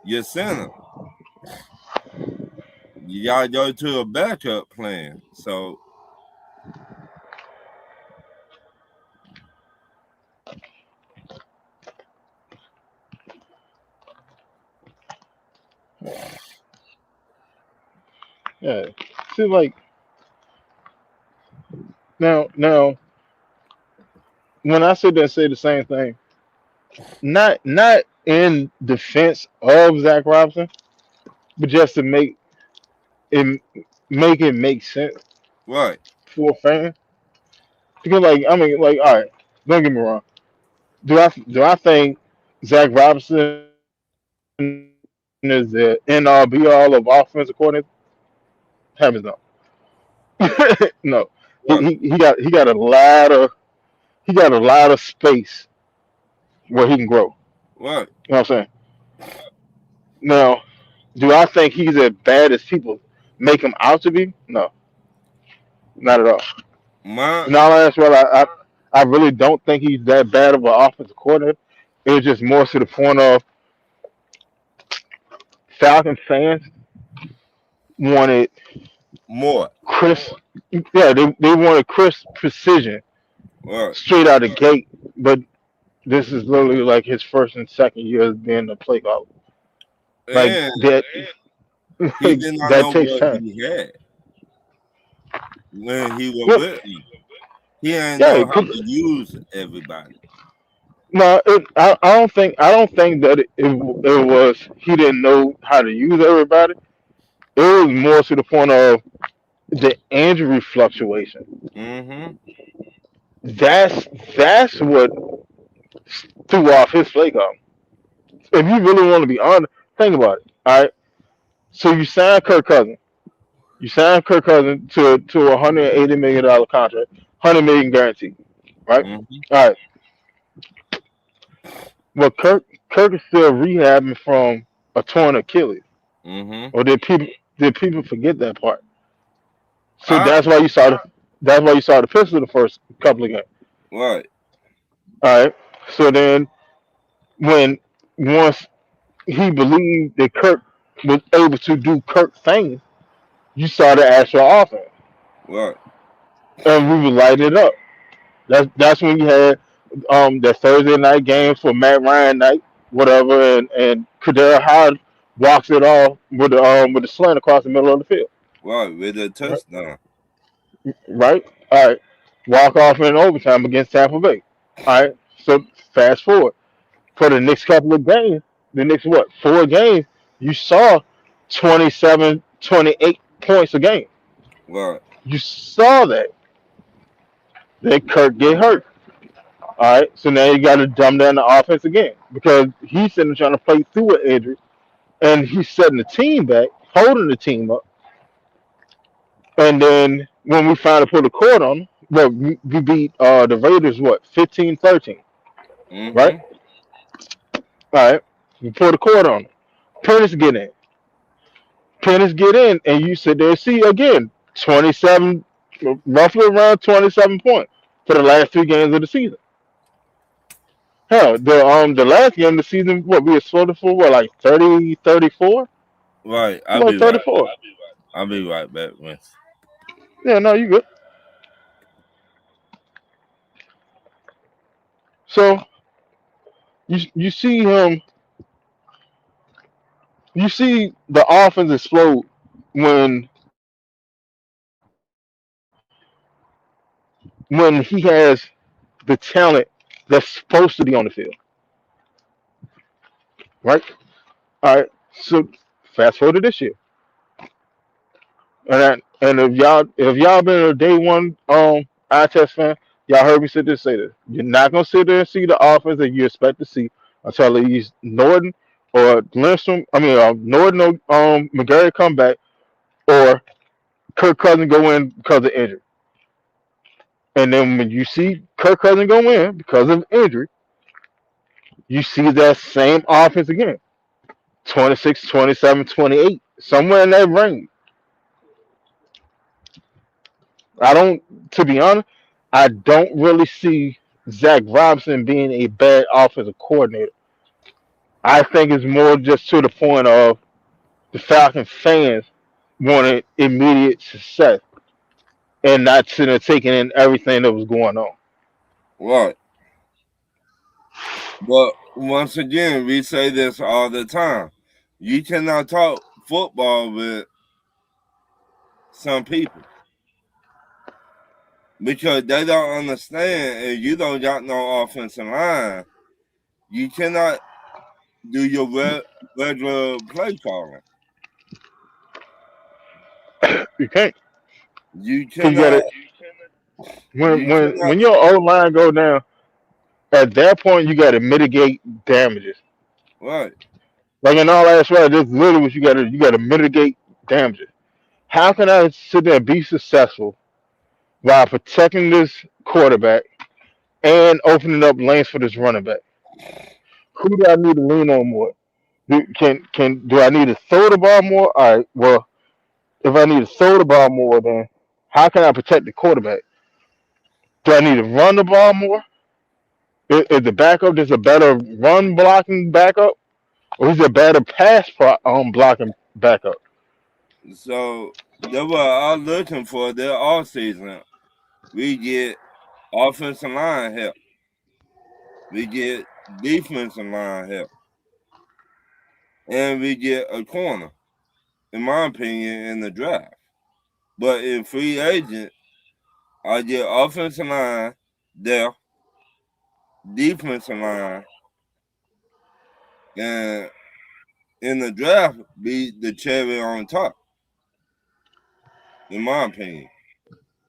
your center. You gotta go to a backup plan. So Yeah. See, like now when I sit there and say the same thing, not in defense of Zach Robinson, but just to it it make sense right, for a fan. Because like I mean like all right, don't get me wrong. Do I think Zach Robinson is the end all be all of offensive coordinator? Heavens no. No. right, He got he got a lot of space where he can grow. right. You know what I'm saying? Now, do I think he's as bad as people make him out to be? No, not at all. My And all as well, I really don't think he's that bad of an offensive coordinator. It was just more to the point of Falcon fans wanted more, crisp, yeah, they wanted crisp precision right, straight out the gate. But this is literally like his first and second year as being a play caller. Like and that, he did not that know takes what time. he had when he was Well, with him. He didn't yeah, know how to use everybody. no, I don't think that it was he didn't know how to use everybody. It was more to the point of the injury fluctuation. Mm-hmm. That's that's what threw off his play call. If you really want to be honest, think about it. All right. So you signed Kirk Cousins. You signed Kirk Cousins to a $180 million contract, 100 million guaranteed. Right. Mm-hmm. All right. Well, Kirk is still rehabbing from a torn Achilles. Mm-hmm. Or did people forget that part? So I that's why you saw the pistol the first couple of games. right. All right. So then when once he believed that Kirk was able to do Kirk things, you saw the actual offense, Right. and we were lighting it up. That's when you had that Thursday night games for Matt Ryan night, whatever, and Kadar Howard walks it off with the slant across the middle of the field. Right. With a Right. touchdown. Right. All right. Walk off in overtime against Tampa Bay. All right. So fast forward for the next couple of games, the next what 4 games, you saw 27, 28 points a game. Right. You saw that. Then Kirk get hurt. All right, so now you got to dumb down the offense again because he's sitting trying to play through an injury, and he's setting the team back, holding the team up. And then when we finally put a cord on him, well, we beat the Raiders what 15-13, right? Mm-hmm. All right, we put a cord on him. Pennis get in, Pennis get in, and you sit there and see again 27, roughly around 27 points for the last 3 games of the season. Hell, the last game of the season, what we exploded for, what like 30, 34, Right. I'll like be right. 34. I'll be right back, man. Yeah, no, you good. So you see him, you see the offense explode when when he has the talent that's supposed to be on the field, right? All right. So fast forward to this year, and if y'all been a day one eye test fan, y'all heard me say this. You're not gonna sit there and see the offense that you expect to see until at least Norton or Lindstrom. I mean, Norton or McGarry come back, or Kirk Cousins go in because of injury. And then when you see Kirk Cousins go in because of injury, you see that same offense again. 26, 27, 28, somewhere in that range. I don't, to be honest, I don't really see Zach Robinson being a bad offensive coordinator. I think it's more just to the point of the Falcon fans wanted immediate success and not sitting there taking in everything that was going on. Right. But once again, we say this all the time. You cannot talk football with some people because they don't understand and you don't got no offensive line. You cannot do your regular play calling. You can't. You You got cannot. it. When You when cannot. when your O line go down, at that point you got to mitigate damages. Right. Like in all actuality, this is literally what you got to mitigate damages. How can I sit there and be successful while protecting this quarterback and opening up lanes for this running back? Who do I need to lean on more? Do I need to throw the ball more? All right. Well, if I need to throw the ball more, then how can I protect the quarterback? Do I need to run the ball more? Is the backup just a better run blocking backup, or is it a better blocking backup? So that's what I'm looking for their off season. We get offensive line help. We get defensive line help. And we get a corner, in my opinion, in the draft. But in free agent, I get offensive line, depth, defensive line, and in the draft be the cherry on top. in my opinion.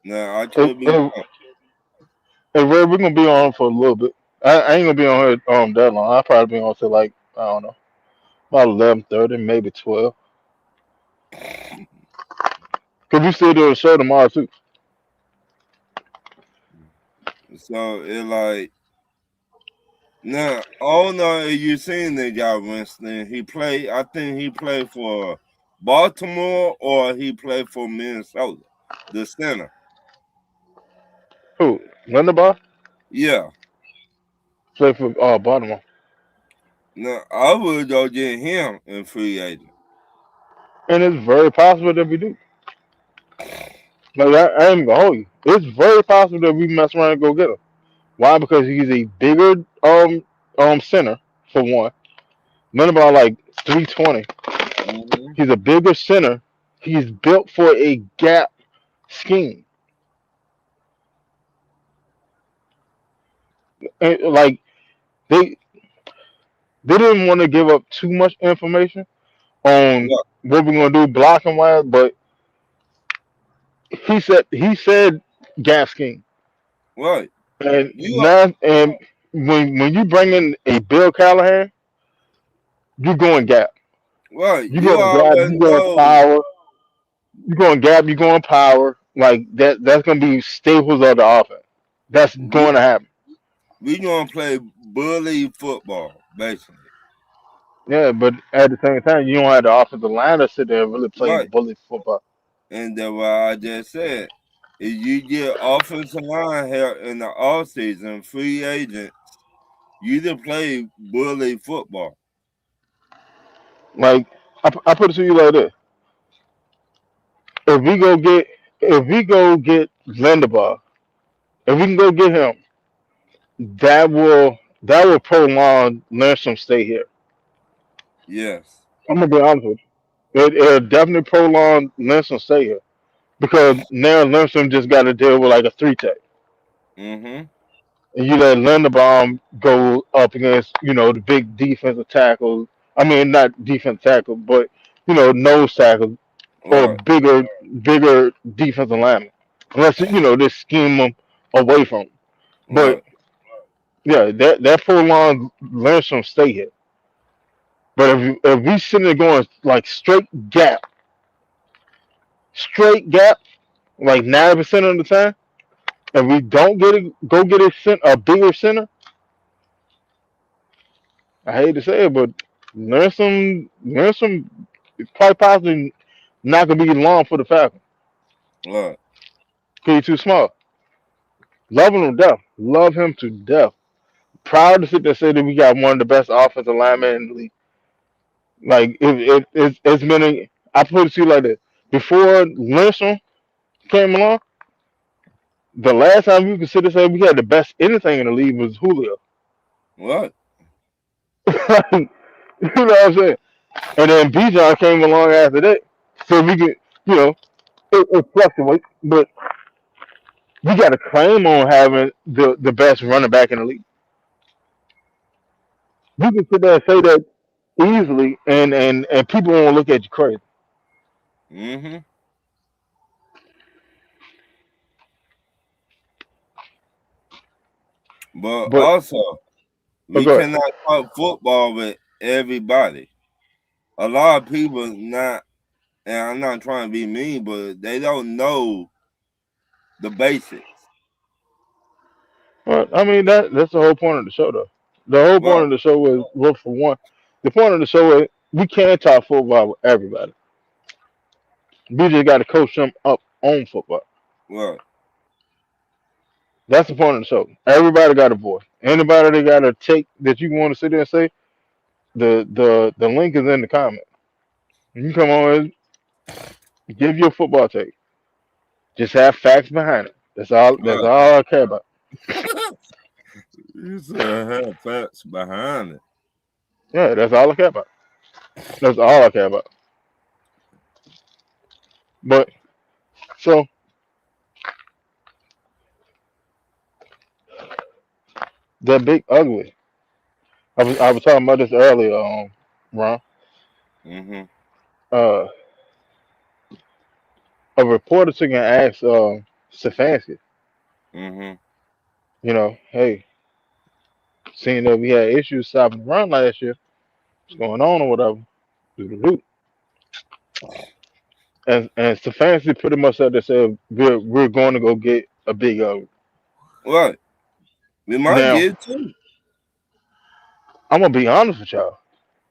Now I If, could be if, wrong. if we're gonna be on for a little bit, I ain't gonna be on here that long. I'll probably be on till like I don't know about 11:30, maybe 12. Cause we still do a show tomorrow too. So it like now I don't know if you seen that guy Winston. He played. I think he played for Baltimore or he played for Minnesota, the center. Who? Linderbaugh Yeah. play for Baltimore, Now I would go get him in free agent. and it's very possible that we do. Like I ain't gonna hold you. It's very possible that we mess around and go get him. Why? Because he's a bigger center for one. Linderbaugh like 320. Hmm. He's a bigger center. He's built for a gap scheme. And, like they they didn't want to give up too much information on Right. what we're gonna do blocking wise, but he said gap scheme. Right. And You are now and when you bring in a Bill Callahan, you're going gap. right. You're You going gap. already You're going know. power. You're going gap. You're going power. Like that. That's gonna be staples of the offense. That's We going to happen. we gonna play bully football, basically. Yeah, but at the same time, you don't have the offensive line to sit there and really play Right. bully football. And that's what I just said. If you get offensive line help in the off season, free agents, you to play bully football. Like I put it to you like this: if we go get if we go get Linderbaugh, if we can go get him, that will prolong Lindstrom stay here. Yes. I'm gonna be honest with you. It'll definitely prolong Lindstrom stay here because now Lindstrom just got to deal with like a three tech, Mm-hmm. and you let Linderbaum go up against the big defensive tackles. I mean, not defense tackle, but nose tackles or Right. bigger defensive linemen. Unless they scheme them away from 'em. But Right. yeah, that prolonged Lindstrom stay here. But if we sitting there going like straight gap, like 90% of the time, and we don't go get a bigger center, I hate to say it, but learn some is quite possibly not gonna be long for the Falcons. Right. Cause he's too small. Love him to death. Love him to death. Proud to sit there and say that we got one of the best offensive linemen in the league. Like it's been I put it to you like this. Before Lindstrom came along, the last time you could sit there and say we had the best anything in the league was Julio. Right. You know what I'm saying? And then Bijan came along after that. So we could, you know, it fluctuates, but we got a claim on having the best running back in the league. You can sit there and say that easily, and people won't look at you crazy. Mm-hmm. But But also, we go ahead. cannot talk football with everybody. A lot of people not, and I'm not trying to be mean, but they don't know the basics. Well, I mean that's the whole point of the show, though. The whole point Right. of the show is, well, for one, the point of the show is we can't talk football with everybody. We just got to coach them up on football. Right. That's the point of the show. Everybody got a voice. Anybody that got a take that you want to sit there and say, the link is in the comment. You can come on and give your football take. Just have facts behind it. That's all. That's Right. all I care about. You said have facts behind it. Yeah, that's all I care about. That's all I care about. But so that big ugly. I was talking about this earlier, Ron. Mm-hmm. Uh, a reporter took and asked Stefanski, Mm-hmm. hey, seeing that we had issues stopping the run last year, what's going on or whatever. Doo-doo-doo. And Stefanski pretty much said they said we're going to go get a big Right. We might now. get two. I'm gonna be honest with y'all,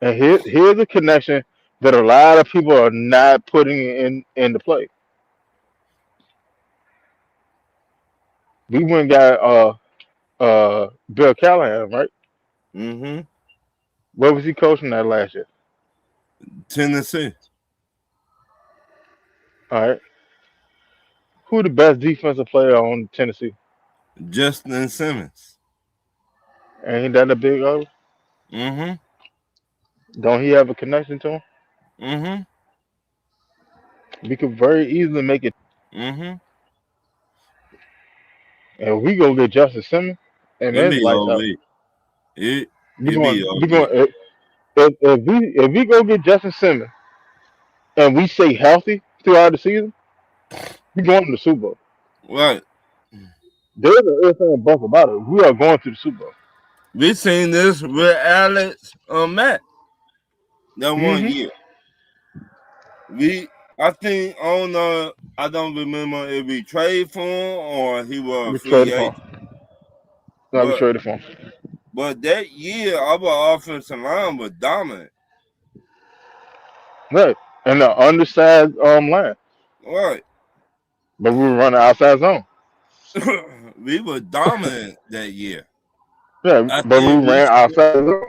and here's a connection that a lot of people are not putting into play. We went and got Bill Callahan, right? Mm-hmm. Where was he coaching that last year? Tennessee. All right. Who the best defensive player on Tennessee? Justin Simmons. Ain't that a big Mm-hmm. Don't he have a connection to him? Mm-hmm. We could very easily make it. Mm-hmm. And we go get Justin Simmons, and It man's be lights out. OB. It We it be going, we OB. going. If we go get Justin Simmons and we stay healthy throughout the season, we going to the Super Bowl. Right. There's an if and buts about it. We are going to the Super Bowl. We seen this with Alex Matt that one Mm-hmm. year. I think on I don't remember if we trade for him or he was a We free traded for agent. him. No, we But traded for him. but that year our offensive line was dominant. Right. And the undersized line. Right. But we were running outside zone. We were dominant that year. Yeah, I but we think we ran outside zone.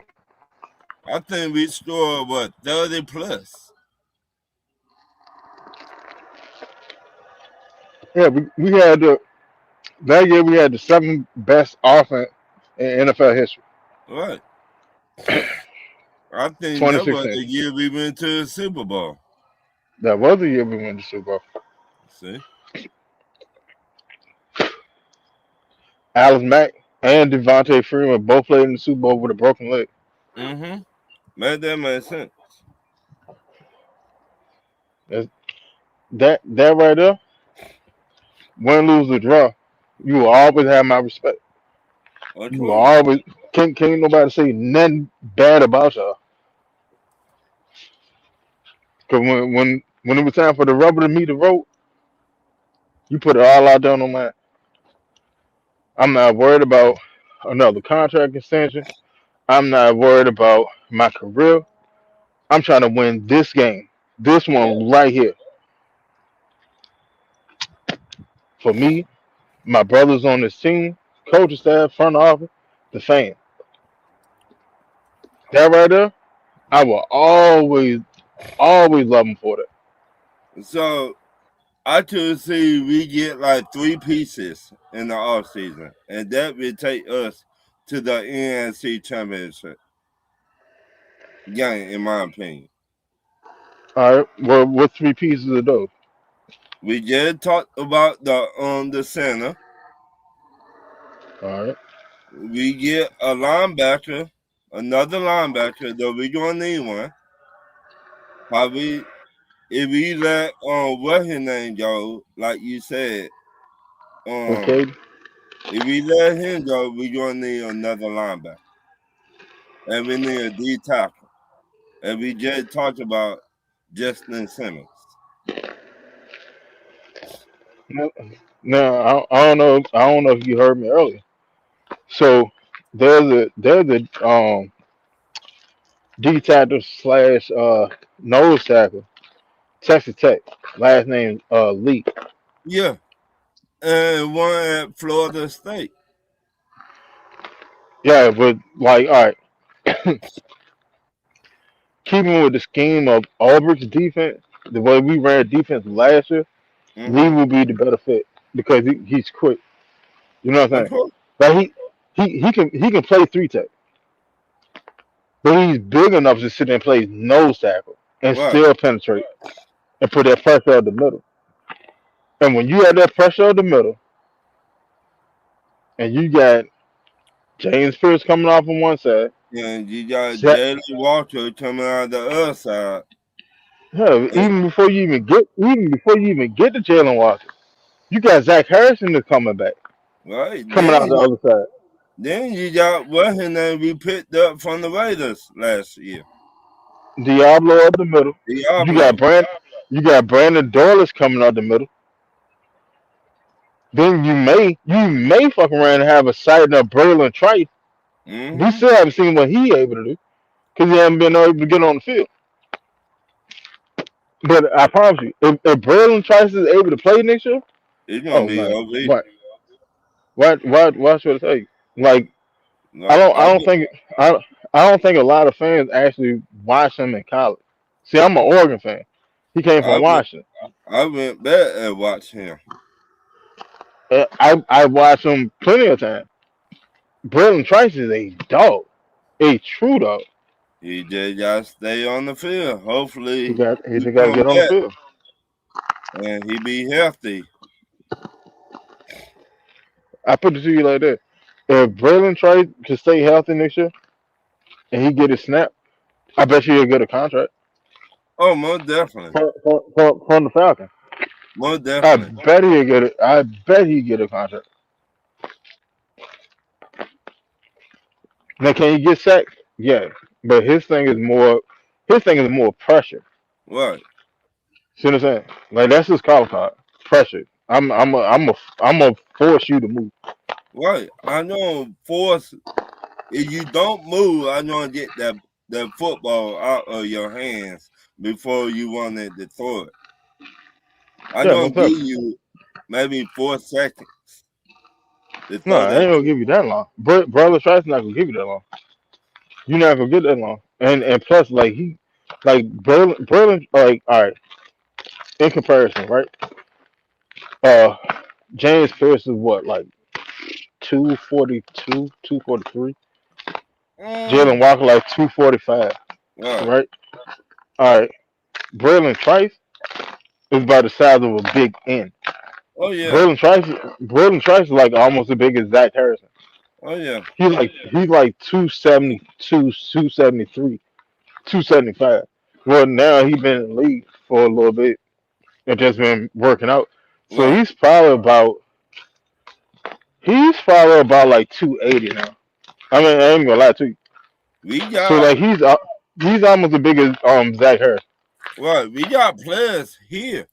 I think we scored what 30 plus. Yeah, we had that year we had the seventh best offense in NFL history. Right. I think that was 2016. the year we went to the Super Bowl. That was the year we won the Super Bowl. See? Alex Mack and Devontae Freeman both played in the Super Bowl with a broken leg. Mm-hmm. That makes sense. That's, that right there, win, lose, or draw, you will always have my respect. Of You will course. always can't nobody say nothing bad about y'all. Cause when it was time for the rubber to meet the road, you put it all out there on that. I'm not worried about another contract extension. I'm not worried about my career. I'm trying to win this game. This Yeah. one right here. For me, my brothers on this team, coaching staff, front office, the fan. That right there, I will always love them for that. So I could see we get like three pieces in the off season, and that will take us to the NFC Championship game, in my opinion. All right. Well, what three pieces of those? We just talked about the center. All right. We get a linebacker, another linebacker, though we gonna need one. Probably if we let what his name go, like you said, Okay. if we let him go, we gonna need another linebacker. And we need a D tackle. And we just talked about Justin Simmons. Now, I don't know. I don't know if you heard me earlier. So there's a D tackle slash nose tackle, Texas Tech. Last name Lee. Yeah. And one at Florida State. Yeah, but like, all right, keeping with the scheme of Auburn's defense, the way we ran defense last year, Lee Mm-hmm. will be the better fit because he's quick. You know what I'm Of saying? course. But he can play three tech, but he's big enough to sit there and play nose tackle and Right. still penetrate and put that pressure at the middle. And when you have that pressure at the middle, and you got James Pierce coming off on one side, And you got Shaq, Jalen Walker coming out the other side. Yeah, even before you even get to Jalen Walker, you got Zach Harrison that's coming back, Right. coming out the other side. Then you got what his name we picked up from the Raiders last year. Diablo up the middle. You got Diablo. Brandon Dorless coming out the middle. Then you may fuck around and have a sighting of Braylon Trice. We Mm-hmm. still haven't seen what he able to do because he haven't been able to get on the field. But I promise you, if Braylon Trice is able to play next year, It's gonna oh be man, OV. what should I tell you? Like I Like don't I don't think I I don't think a lot of fans actually watch him in college. See, I'm an Oregon fan. He came I from went, Washington. I went back and watched him. I watched him plenty of times. Braylon Trice is a dog, a true dog. He just gotta stay on the field. He Hopefully got he he just got to come get on the back field. and he be healthy. I put it to you like that: if Braylon Trice can stay healthy next year and he get his snap, I bet you he'll get a contract Oh, most definitely. from the Falcons. Most I definitely. bet he'll get it. I bet he get a contract. Now, can he get sacked? Yeah, but his thing is more pressure. Right. See what I'm saying? Like that's his call card. Pressure. I'm a force you to move. Right. I know force if you don't move, I know get that football out of your hands before you wanted to throw it. I Yeah, know most give definitely. you maybe 4 seconds to No, throw I ain't that gonna bit. give you that long. Brother Trice not gonna give you that long. You're not gonna get that long. And plus, like Berlin, like all right, in comparison, right? Uh, James Pierce is what like 242, 243. Mm, Jalen Walker like 245, right. right? All right, Braylon Trice is about the size of a big N. Oh yeah. Braylon Trice is like almost as big as Zach Harrison. Oh yeah. He's like 272, 273, 275. Well, now he's been in the league for a little bit and just been working out. So Right. he's probably about like 280 now. I mean, I ain't gonna lie to you. We So got like he's almost as big as Zach Harris. right. We got players here.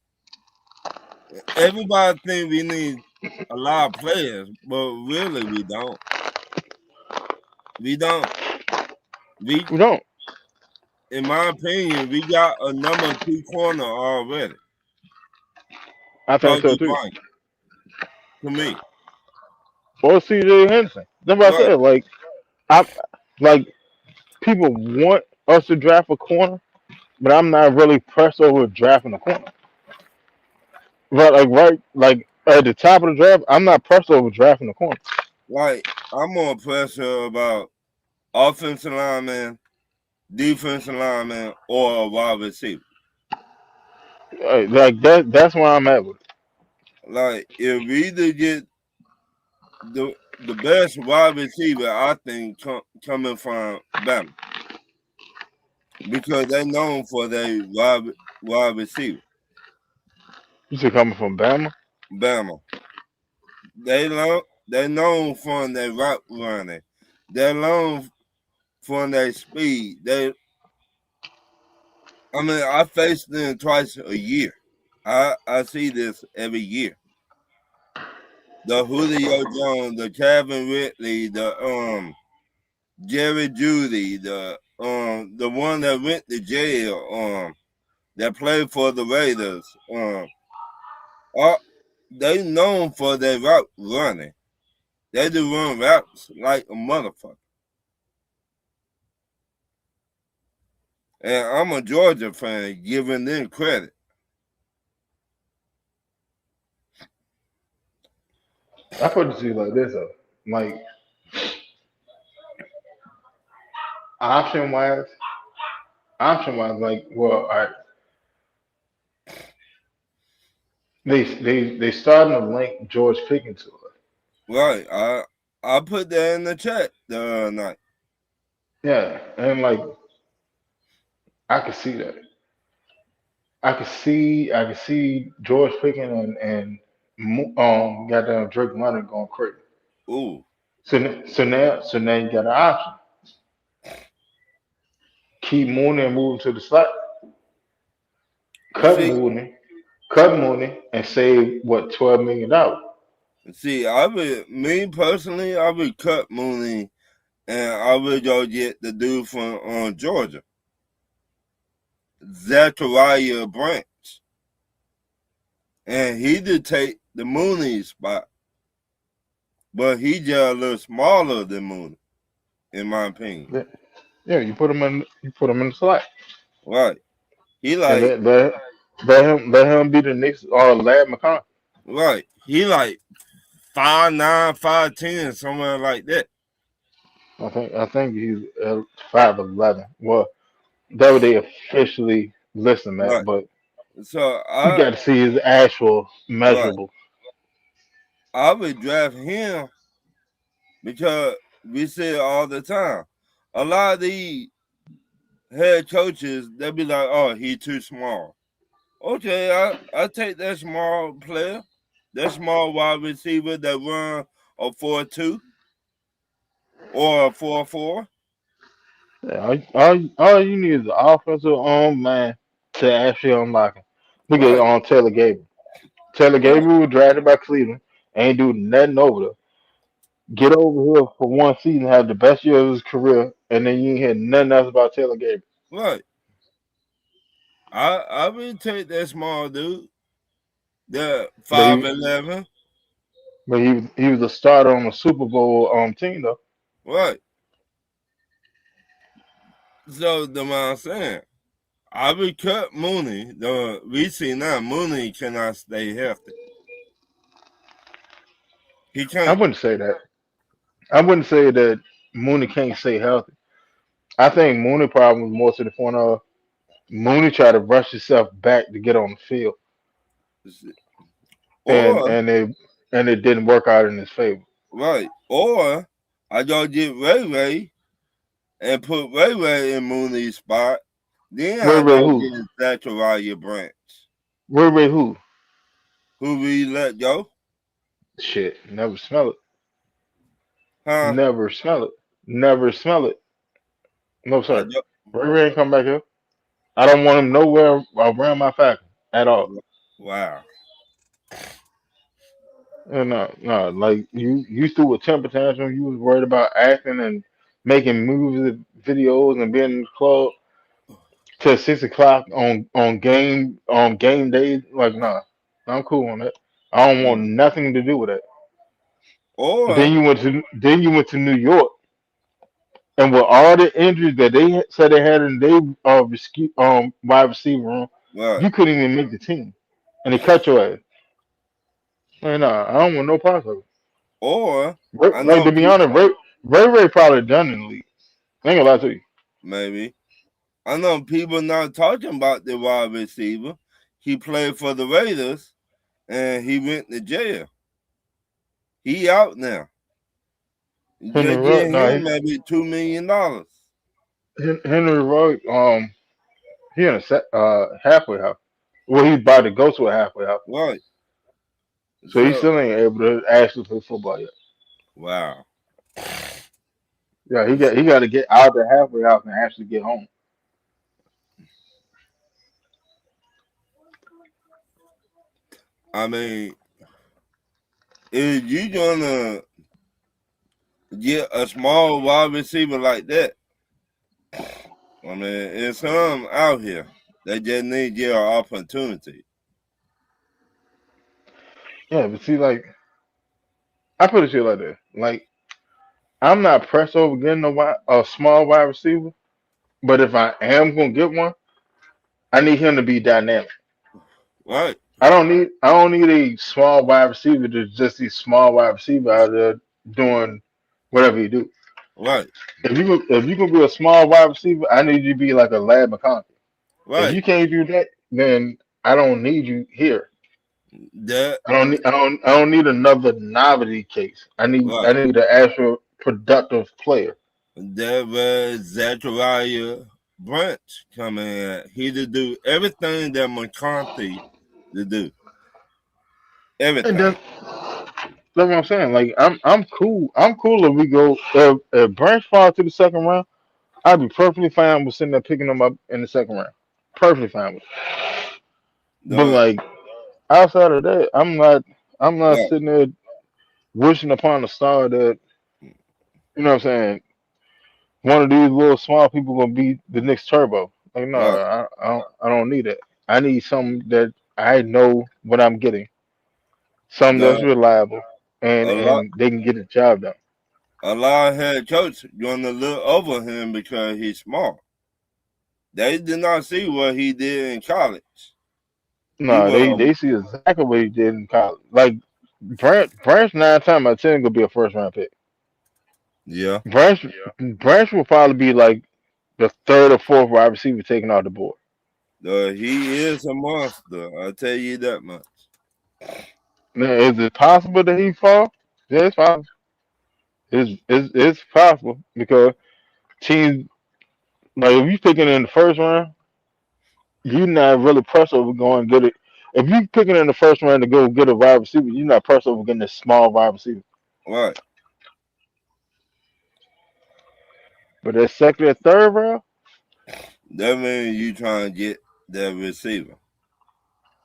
Everybody think we need a lot of players, but really we don't. We don't. We We don't. in my opinion, we got a number 2 corner already. I think so Kobe too. Bryant, to me. Or CJ Henderson. That's what I Right, said. I like people want us to draft a corner, but I'm not really pressed over drafting a corner. But like at the top of the draft, I'm not pressed over drafting a corner. like I'm more pressure about offensive lineman, defensive lineman, or a wide receiver. Like that's where I'm at with it. Like if we either get the best wide receiver, I think coming from Bama because they're known for their wide receiver. You see coming from Bama. Bama, they known for their route running. They're known for their speed. I face them twice a year. I see this every year. The Julio Jones, the Calvin Ridley, the Jerry Judy, the one that went to jail, that played for the Raiders. All, they known for their route running. They do run routes like a motherfucker. And I'm a Georgia fan, giving them credit. I put it to you like this though. Like option wise, like well, all right, they starting to link George Pickens to it. Right. I put that in the chat the other night. Yeah, and like I can see that. I could see George Pickens and goddamn Drake London going crazy. Ooh. So now you got an option. Keep Mooney and move him to the slot. Cut See, Mooney, cut Mooney, and save what $12 million. I would, me personally, I would cut Mooney and I would go get the dude from Georgia, Zachariah Branch, and he did take the Mooney spot, but he just a little smaller than Mooney, in my opinion. Yeah, yeah, you put him in the slot, Right? He and like let him be the next Lad McConkey. right. He like 5'9", 5'10", somewhere like that. I think he's 5'11". Well, that what they officially list him at, Right. but So you got to see his actual right. measurable. I would draft him because we say it all the time. A lot of these head coaches, they be like, "Oh, he too small." Okay, I take that small player, that small wide receiver that run a 4-2 or a 4-4. Yeah, all you need is an offensive man to actually unlock him. Look at Right, Taylor Gabriel. Taylor right, Gabriel was drafted by Cleveland, ain't do nothing over there. Get over here for one season, have the best year of his career, and then you ain't hear nothing else about Taylor Gabriel. right. I would take that small dude, the But he 5'11". but he was a starter on the Super Bowl team though. Right. So the what I'm saying, I would cut Mooney. The we see now Mooney cannot stay healthy. He I can't. wouldn't say that. I wouldn't say that Mooney can't stay healthy. I think Mooney problem was more to the point of Mooney tried to rush himself back to get on the field, and Or and it didn't work out in his favor. right. Or I go get Ray Ray and put Ray Ray in Mooney's spot. Then Ray I Ray go who? get Zachariah Branch. Ray Ray who? Who we let go? Shit, never smell it. Huh? Never smell it. Never smell it. No I sir. go, Ray Ray ain't come back here. I don't want him nowhere around my Falcon at all. wow. And no, like you threw a temper tantrum. You was worried about acting and making movies, videos, and being in the club till 6 o'clock on game days. Like, nah, I'm cool on that. I don't want nothing to do with that. Then Or you went to New York, and with all the injuries that they said they had in their wide receiver room, right. you couldn't even make the team, and they cut your ass. Man, nah, I don't want no parts of it. Or I Like know to be people honest, Ray probably done in the league. I ain't gonna lie to you. maybe. I know people not talking about the wide receiver. He played for the Raiders and he went to jail. He out now. Henry Just Ruggs, get nah, him maybe $2 million. Henry Ruggs, he in a halfway house. Well, he's about to go to a halfway house, Right. so he So still ain't able to actually play football yet. wow. Yeah, he got to get out of the halfway house and actually get home. I mean, if you gonna get a small wide receiver like that, I mean, it's some out here. They just need your opportunity. Yeah, but see, like I put it to you like this: like I'm not pressed over getting a small wide receiver, but if I am gonna get one, I need him to be dynamic. Right, I don't need a small wide receiver to just be small wide receiver out there doing whatever you do. right, If you can be a small wide receiver, I need you to be like a Lad McConkey. If right. you can't do that, then I don't need you here. That I don't need another novelty case. I need right. I need an actual productive player. That was Zachariah Branch coming in, he to do everything that McCarthy to do. And then Everything. that's what I'm saying. Like I'm cool. I'm cool if we go if Branch falls to the second round. I'd be perfectly fine with sitting there picking them up in the second round. Perfectly fine with it. But No, like outside of that, I'm not no, sitting there wishing upon a star that you know what I'm saying. One of these little small people gonna be the next Turbo. Like no, right. I don't need it. I need something that I know what I'm getting. Something that's The reliable a lot and they can get the job done. a lot of head coach gonna look over him because he's smart. They did not see what he did in college. He No, was they see exactly what he did in college. Like Branch 9 times out of 10 gonna be a first round pick. yeah. Branch Branch will probably be like the third or fourth wide receiver taken off the board. He is a monster. I tell you that much. Now, is it possible that he fall? Yeah, it's possible. It's possible because teams like if you picking in the first round, you're not really pressed over going get it. If you picking in the first round to go get a wide receiver, you're not pressed over getting a small wide receiver. Right. But that second or third round, That means you trying to get that receiver.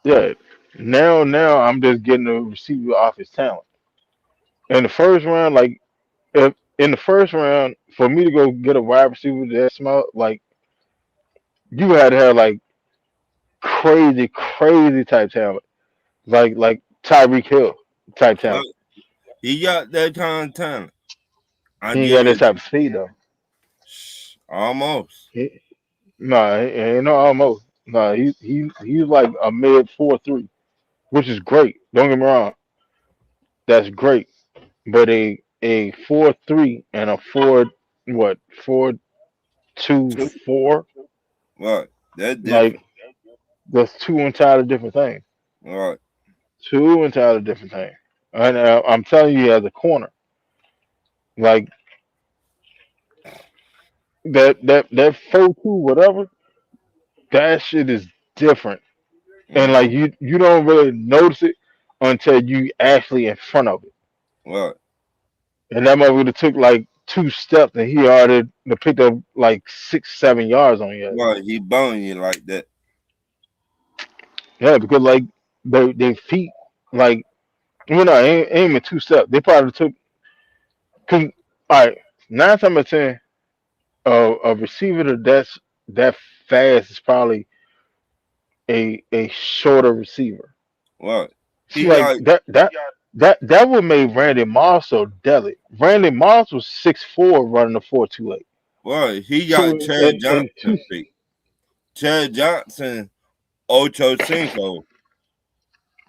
yeah. Now I'm just getting a receiver off his talent. In the first round, like if in the first round, for me to go get a wide receiver that small, like you had to have like crazy type talent, like Tyreek Hill type Well, talent. he got that kind of talent. I He ain't got give that it type of speed though. almost. He, nah, he ain't no almost. Nah, he's like a mid 4.3, which is great. Don't get me wrong, that's great. But a 4.3 and a 4.2 4, Right. That's like different. that's two entirely different things. Right. Two entirely different things. And I'm telling you, as a corner, like that 4.2 whatever, that shit is different. And like Mm-hmm. you don't really notice it until you actually in front of it. Right. And that mother would have took like 2 steps and he already picked up like 6 7 yards on you. Right. He bone you like that. Yeah, because like they feet like no, ain't even 2 steps. They probably took cause all right, 9 times out of 10, a receiver that fast is probably a shorter receiver. Right. See, He like got that would make Randy Moss so deadly. Randy Moss was 6'4", running a 4.28. right. He So got Chad in two, Johnson feet. Chad Johnson, Ocho Cinco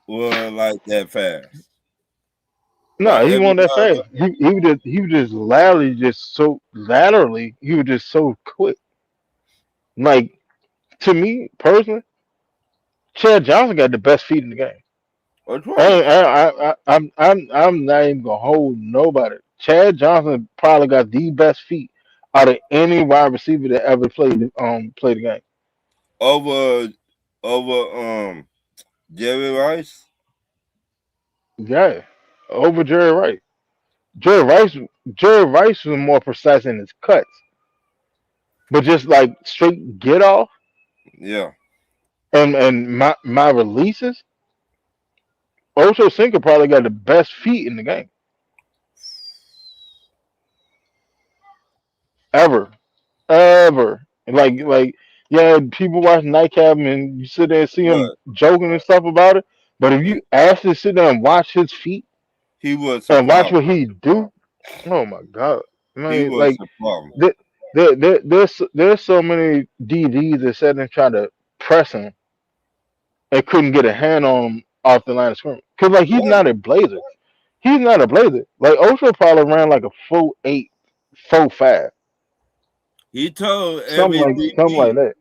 was like that fast. no, But he wasn't that everybody fast. He was just laterally he was just so quick. Like to me personally, Chad Johnson got the best feet in the game. was right. I'm not even gonna hold nobody. Chad Johnson probably got the best feet out of any wide receiver that ever played the game. Over Jerry Rice. Yeah, over Jerry Rice. Jerry Rice Jerry Rice was more precise in his cuts, but just like straight get off Yeah. and my releases. Ocho Cinco probably got the best feet in the game ever, ever. Like yeah, people watch Nightcap and you sit there and see him But joking and stuff about it. But if you actually sit there and watch his feet he was a and watch problem. what he do, oh my god, He man, was like a problem. there's so many DBs that sat there and tried to press him and couldn't get a hand on him off the line of scrimmage. Cause like he's Right. not a blazer. He's not a blazer. Like Ocho probably ran like a 4.8, 4.5, He told every something like DB, that.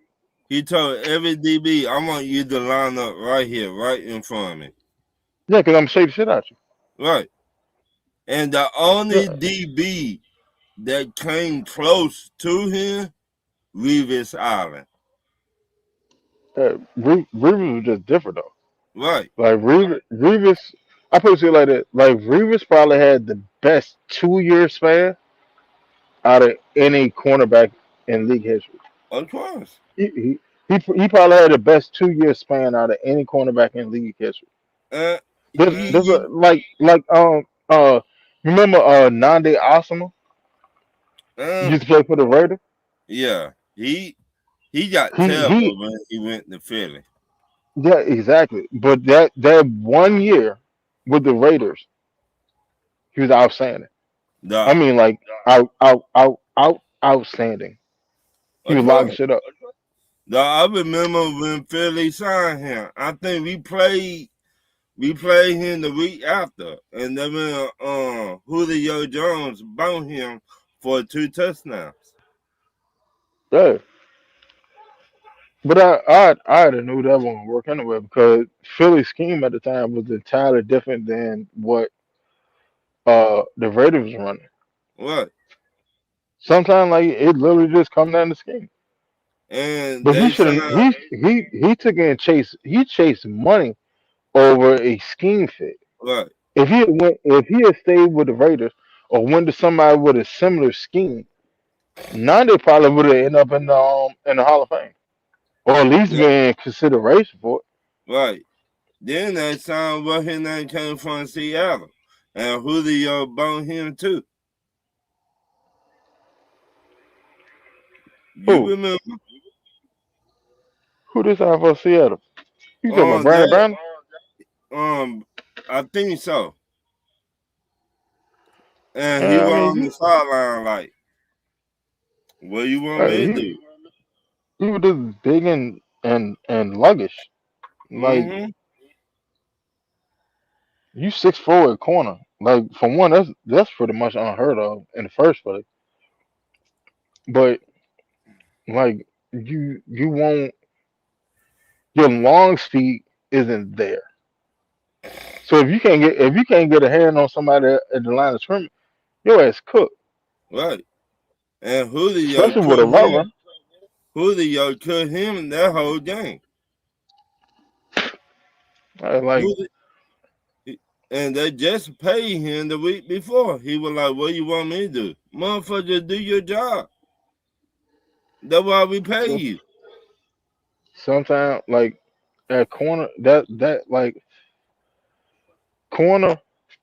he told every DB, I want you to line up right here, right in front of me. Yeah, cause I'm gonna shake the shit out you. Right. And the only Yeah. DB that came close to him Revis Island. Reeves was just different though. Right. Like Reeves, I put it like that. Like Reeves probably had the best 2 year span out of any cornerback in league history. Of course. He he, he probably had the best 2 year span out of any cornerback in league history. Uh, There's he a remember Nande Asama uh used to play for the Raiders. yeah. He got He terrible when he went to Philly. Yeah, exactly. But that 1 year with the Raiders, he was outstanding. I The mean, like outstanding. He of was locking course. shit up. I remember when Philly signed him. I think we played him the week after, and then Julio Jones bounced him for 2 touchdowns. Yeah, but I already knew that wouldn't work anyway because Philly's scheme at the time was entirely different than what the Raiders was running. What? Sometimes like it literally just come down to scheme. And But he they should have signed he took in he chased money over a scheme fit. what? If he had stayed with the Raiders or went to somebody with a similar scheme, now they probably would have ended up in the Hall of Fame or at least Yeah, been in consideration for it. right. Then they signed what his name came from Seattle, and Julio bounced him too. You Who remember? who this out for Seattle? You talking about Brian That Brown? I think so. And he Yeah, I was mean on the sideline like, what you want me to he do? he was just big and luggish. Like Mm-hmm. you 6'4" at corner. Like for one, that's pretty much unheard of in the first place. But like you won't your long speed isn't there. So if you can't get a hand on somebody at the line of scrimmage, your ass cooked. Right. And Julio Especially with could a rubber. him. Julio could him that whole game. Like Julio, and they just paid him the week before. He was like, what you want me to do? Motherfucker, do your job. That's why we pay so you. sometimes like at corner that like corner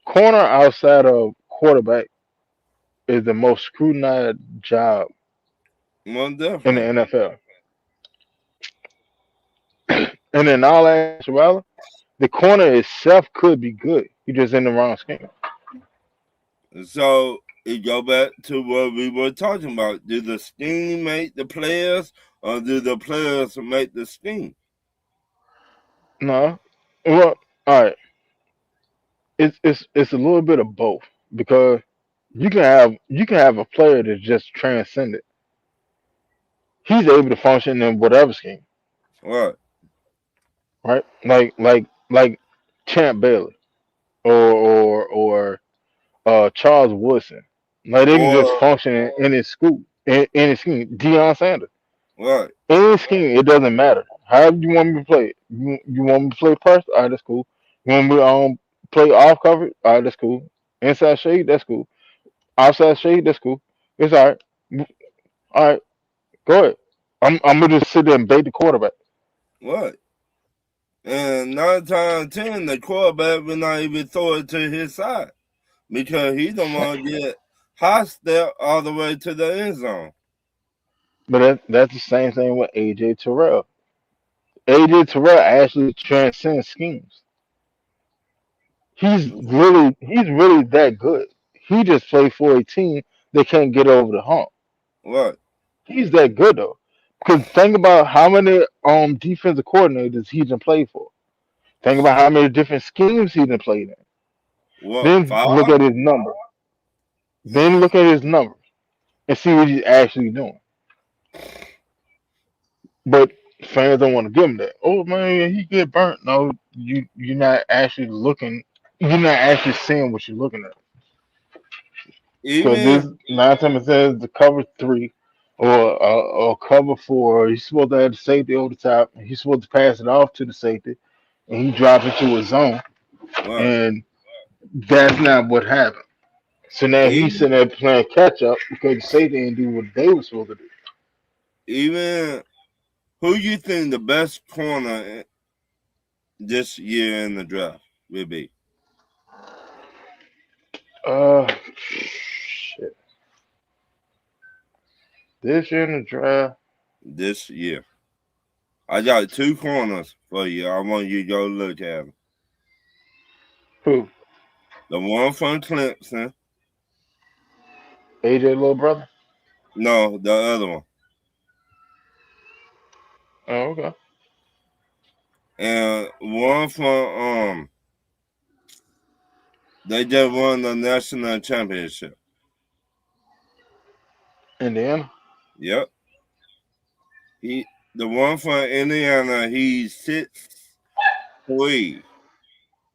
corner outside of quarterback is the most scrutinized job Most in the definitely. NFL. And in all actuality, the corner itself could be good. You just in the wrong scheme. So it go back to what we were talking about. Do the scheme make the players, or do the players make the scheme? No. Well, all right. It's a little bit of both because you can have a player that's just transcendent. He's able to function in whatever scheme, Right. right? Like Champ Bailey or Charles Woodson. Like they can just Or function in his school in his scheme. Deion Sanders. right. Any scheme, it doesn't matter. However you want me to play it. You want me to play press? All right, that's cool. You want me to play off cover? All right, that's cool. Inside shade, that's cool. Outside shade, that's cool. It's all right. All right, go ahead. I'm gonna just sit there and bait the quarterback. Right. And 9 times 10, the quarterback will not even throw it to his side because he don't want to get high step all the way to the end zone. But that's the same thing with AJ Terrell. AJ Terrell actually transcends schemes. He's really that good. He just played for a team that can't get over the hump. Right. He's that good though. Because think about how many defensive coordinators he's been played for. Think about how many different schemes he's been played in. What? Then Five? look at his number. Then look at his numbers and see what he's actually doing. But fans don't want to give him that. Oh man, he get burnt. No, you're not actually looking. You're not actually seeing what you're looking at. Because this Even 9 times it says the cover three. or cover four. He's supposed to have the safety over the top, and he's supposed to pass it off to the safety, and he drops into his zone, Right. and that's not what happened. So now he's Even sitting there playing catch up because the safety didn't do what they were supposed to do. even who you think the best corner this year in the draft will be Shit. This year in the draft, this year? I got two corners for you. I want you to go look at them. who? The one from Clemson, AJ little brother. no, the other one, Oh, okay. and one from they just won the national championship. Indiana. Yep, he the one from Indiana. He's 6'3",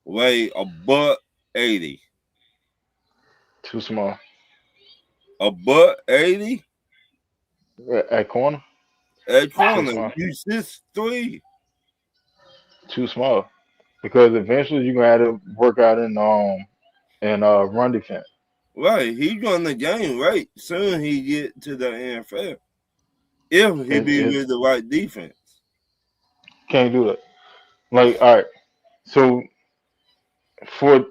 weigh a buck 80. Too small. A buck 80 At corner. at Too corner. small. You 6'3". Too small. Because eventually you're gonna have to work out in run defense. Right, he gonna gain weight soon. He get to the NFL if he be It with the right defense. can't do that. Like, all right. So for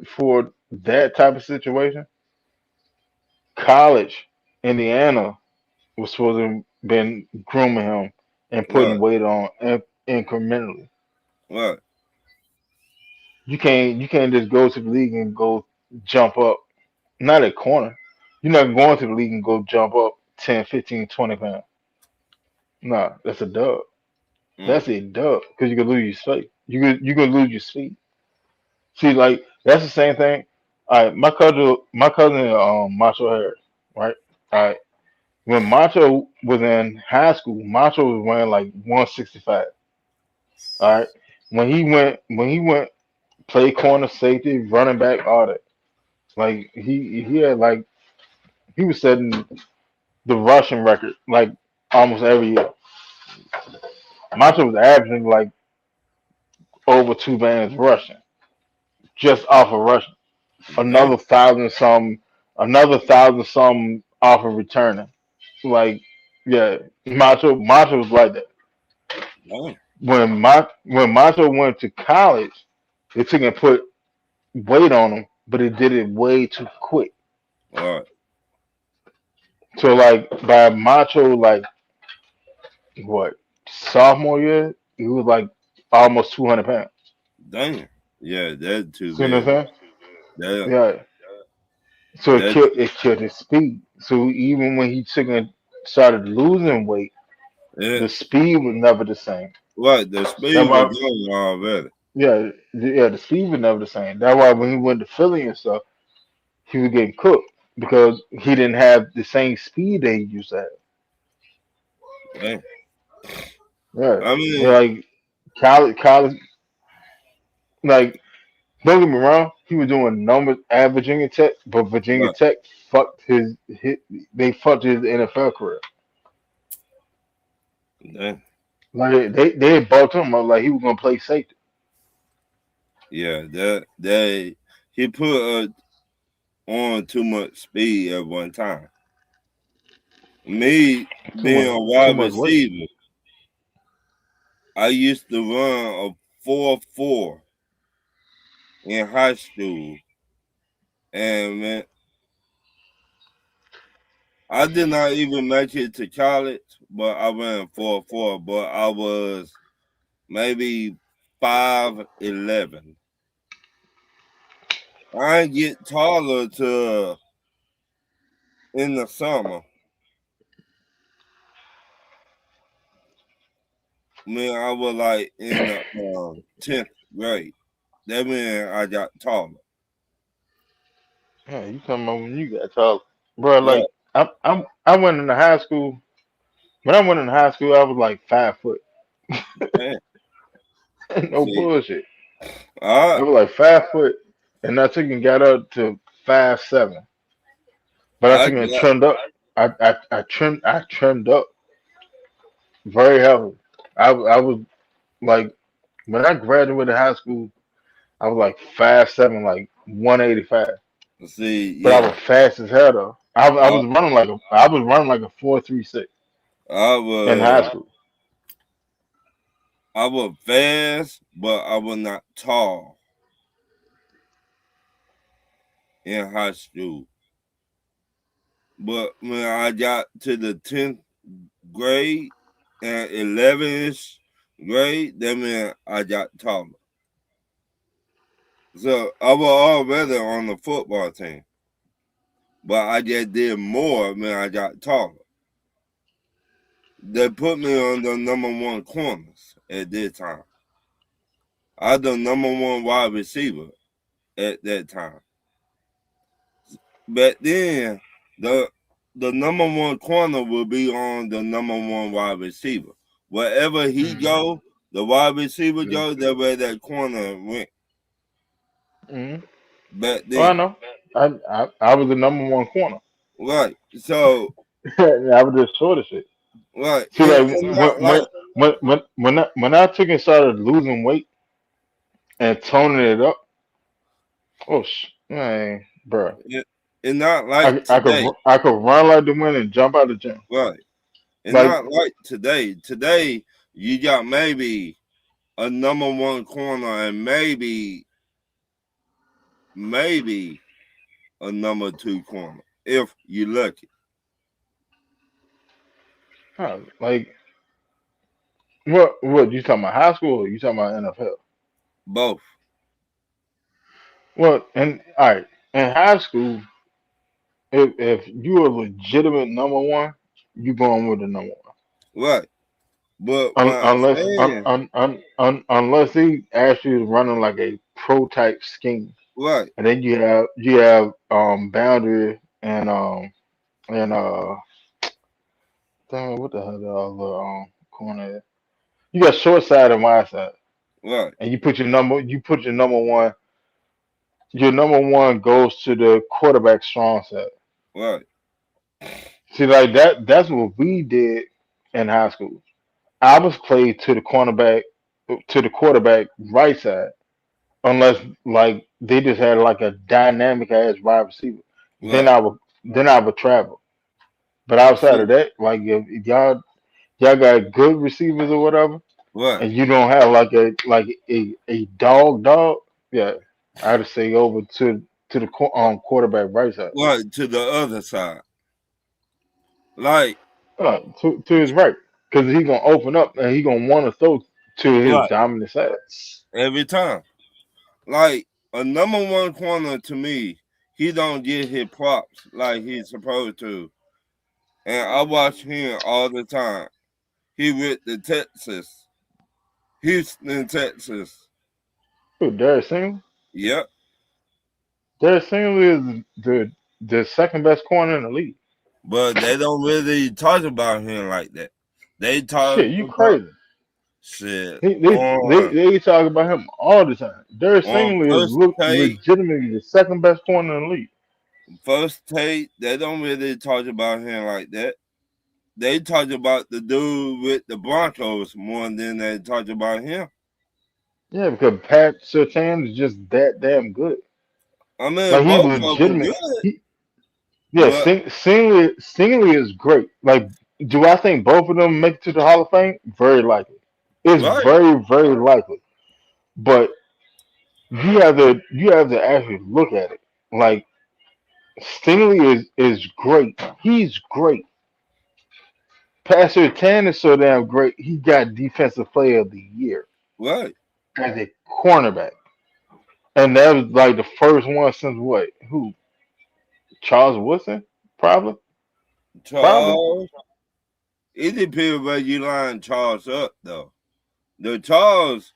that type of situation, college, Indiana was supposed to have been grooming him and putting Right, weight on incrementally. right, You can't just go to the league and go jump up. Not at corner. You're not going to the league and go jump up 10, 15, 20 pounds. Nah, that's a dub. mm, That's a dub because you could lose your speed. You could lose your speed. See, like that's the same thing. All right, my cousin, Macho Harris, right? All right, when Macho was in high school, Macho was weighing like 165. All right, when he went play corner, safety, running back, all that. Like he had like he was setting the rushing record like almost every year. Macho was averaging like over 2 bands rushing just off of rushing. damn, Another thousand some, another thousand some off of returning. Like, yeah, Macho was like that. damn, When Macho went to college, they took and put weight on him, but it did it way too quick. right, So like by Macho like what sophomore year, he was like almost 200 pounds. damn. Yeah, that's too See what I'm bad. saying? That Yeah. So it that killed his speed. So even when he took and started losing weight, yeah, the speed was never the same. right. The That's speed was why, going already. yeah, the speed was never the same. That's why when he went to Philly and stuff, he was getting cooked because he didn't have the same speed that he used to have. Damn. Yeah, I mean, like college, like don't get me wrong, he was doing numbers at Virginia Tech, but Virginia right, Tech fucked they fucked his NFL career. damn. Like they had built him up like he was gonna play safety. Yeah, that he put on too much speed at one time. Me Too being much, a too wide much weight. receiver, I used to run a 4.4 in high school, and man, I did not even make it to college, but I ran 4.4. But I was maybe 5'11". I get taller to in the summer. Man, I was like in the 10th grade. That mean I got taller. Yeah, you talking about when you got tall, bro? Right, Like I went into high school. When I went into high school, I was like 5 foot. man. No See, bullshit. I I was like 5 foot, and I took and got up to 5'7". But I I took and got trimmed up. I trimmed up very heavily. I was like when I graduated high school, I was like 5'7", like 185. See, But I yeah, was fast as hell though. I I, was running like a 4.36 I in high was school. I was fast, but I was not tall in high school. But when I got to the 10th grade and 11th grade, that meant I got taller. So I was already on the football team, but I just did more when I got taller. They put me on the number one corners at this time. I was the number one wide receiver at that time. But then the the number one corner will be on the number one wide receiver. Wherever he Mm-hmm. go, the wide receiver go, that way that corner went Mm-hmm. back Oh, I then. know. I was the number one corner. Right. So I was just short as shit. right. See, like And not like when I took and started losing weight and toning it up, oh man, bro, and not like today. I could run like the wind and jump out the gym. Right. And Like, not like today. Today you got maybe a number one corner and maybe a number two corner if you lucky. like what you talking about high school or you talking about NFL? Both. Well, and all right, in high school, if you a legitimate number one, you going with the number one. Right. But what I'm saying, Unless they actually running like a pro type scheme, right, and then you have boundary and damn, what the hell the other corner is? You got short side and wide side, right, and your number one goes to the quarterback strong side. right, See, like that's what we did in high school. I was played to the quarterback right side, unless like they just had like a dynamic ass wide receiver. Then right. I would travel. But outside of See, that, like if y'all got good receivers or whatever, right, and you don't have like a dog, yeah, I'd say over to the quarterback right side, right to the other side. Like, to his right, because he gonna open up and he gonna want to throw to his right, dominant side. every time. Like a number one corner to me, he don't get his props like he's supposed to. And I watch him all the time. He with the Texas, Houston, Texas. Who, Derek Singley? Yep. Derek Singley is the second best corner in the league. But they don't really talk about him like that. They talk Shit, you about crazy. shit He, they, on they talk about him all the time. Derek on Singley is first take. legitimately the second best corner in the league. First take, they don't really talk about him like that. They talk about the dude with the Broncos more than they talk about him. Yeah, because Pat Surtain is just that damn good. I mean, Like he's both of them legitimate. good, Yeah, but Singley is great. Like, do I think both of them make it to the Hall of Fame? Very likely. It's right, very, very likely. But you have to actually look at it. Like Stingley is great. He's great. Pastor Tan is so damn great. He got Defensive Player of the Year right. as a cornerback, and that was like the first one since what? Who? Charles Woodson? Probably. Probably. Charles, it depends where you line Charles up though. The Charles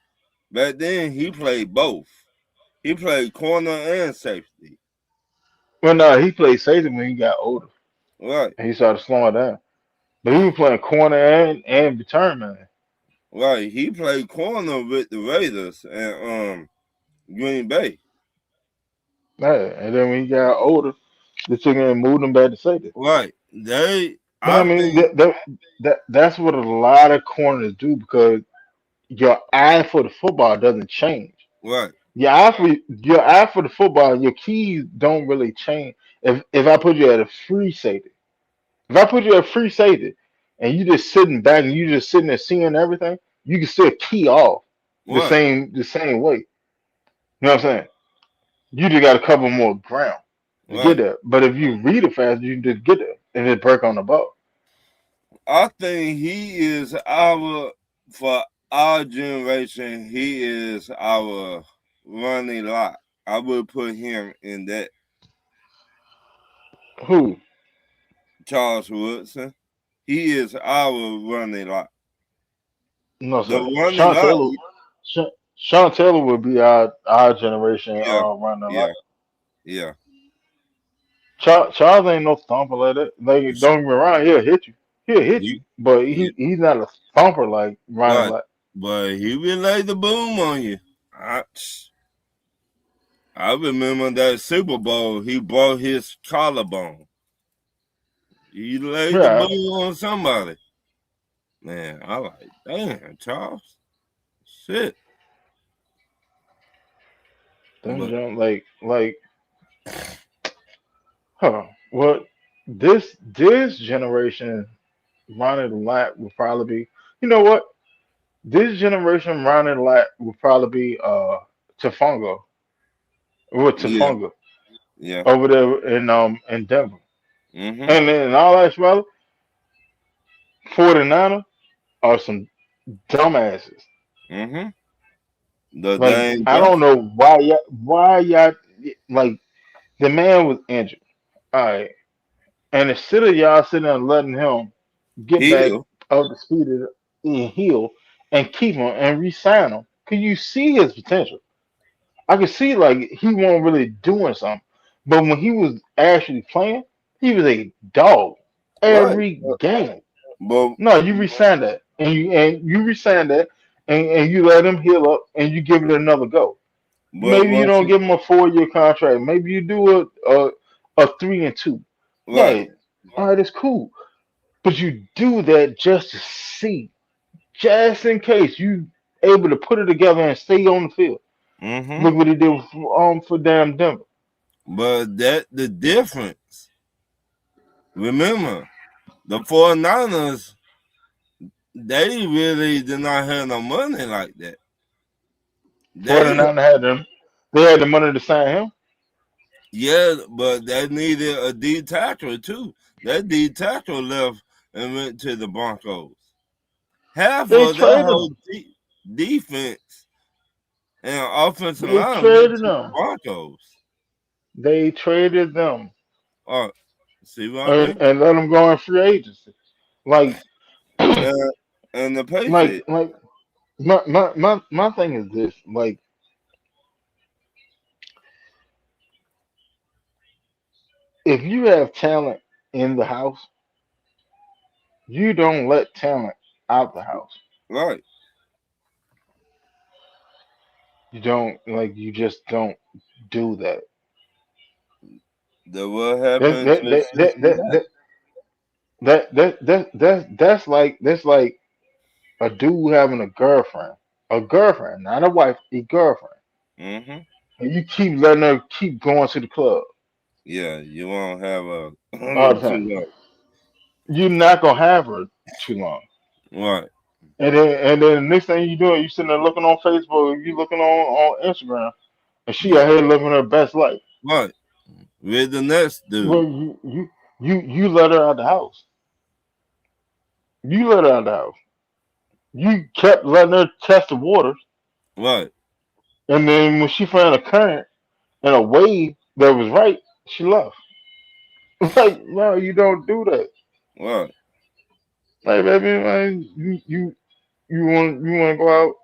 back then he played both. He played corner and safety. Well, no, he played safety when he got older Right, and he started slowing down. But he was playing corner and return man. right. He played corner with the Raiders and Green Bay. Yeah, and then when he got older, they took him and moved him back to safety. Right. They, But I I mean think, that's what a lot of corners do because your eye for the football doesn't change. right, Your eye for the football, your keys don't really change. If I put you at a free safety, if I put you at free safety, and you just sitting back and you just sitting there seeing everything, you can still key off right, the same way. You know what I'm saying? You just got to cover more ground to get right. there. But if you read it fast, you can just get there and just break on the ball. I think he is our, for our generation, he is our running lot. I would put him in that. Who? Charles Woodson. He is our running lot. No, The sir. running lot, Sean Taylor would be our generation yeah, running like yeah, yeah. Charles ain't no thumper like that. Like don't get me wrong, he'll hit you. He'll hit He, you, but yeah, he's not a thumper like running right. like. But he will lay the boom on you. I, I remember that Super Bowl, he broke his collarbone. He laid the Yeah, boom on somebody. Man, I like, damn, Charles. Shit. them But like huh. What this generation running lap would probably be. You know what? This generation running lap would probably be Tafunga with yeah, Tafunga yeah. over there in Denver. Mm-hmm. And then in all actuality, 49 are some dumbasses. Mm-hmm. The Like Dane I don't Duff. know why y'all like the man was injured. All right, and instead of y'all sitting there and letting him get back Hill. up to speed and heal and keep him and re-sign him, cause you see his potential. I could see like he wasn't really doing something, but when he was actually playing, he was a dog Right. every game. But No, you resign that, and you resign that, and you let him heal up, and you give it another go. but Maybe you once don't you, give him a 4 year contract. Maybe you do a 3 and 2. right. Yeah, all right, it's cool. But you do that just to see, just in case you able to put it together and stay on the field. Mm-hmm. Look what he did for damn Denver. But that the difference. Remember, the 49ers, they really did not have no money like that. They 49 had them. They had the money to sign him. Yeah, but they needed a D tackle too. That D tackle left and went to the Broncos. Half They of that traded him. whole defense and offensive They line went traded to the them. Broncos. They traded them Oh, see what I mean? and let them go in free agency. Like, And, and the like, Patriots, like my thing is this. Like, if you have talent in the house, you don't let talent out the house. right? You don't like. You just don't do that. That what That happened that to that that that Cincinnati, that that's like a dude having a girlfriend, not a wife, a girlfriend, Mm-hmm. and you keep letting her keep going to the club Yeah, you won't have a all the too time. long. You're not gonna have her too long. Right, And then the next thing you do, you sitting there looking on Facebook, you looking on Instagram, and she yeah, out here living her best life. right. With the next Well, dude, you let her out the house. You let her out the house. You kept letting her test the waters, right, and then when she found a current and a wave that was right, she left. Like, no, you don't do that. right, Like, baby, man, you want to go out?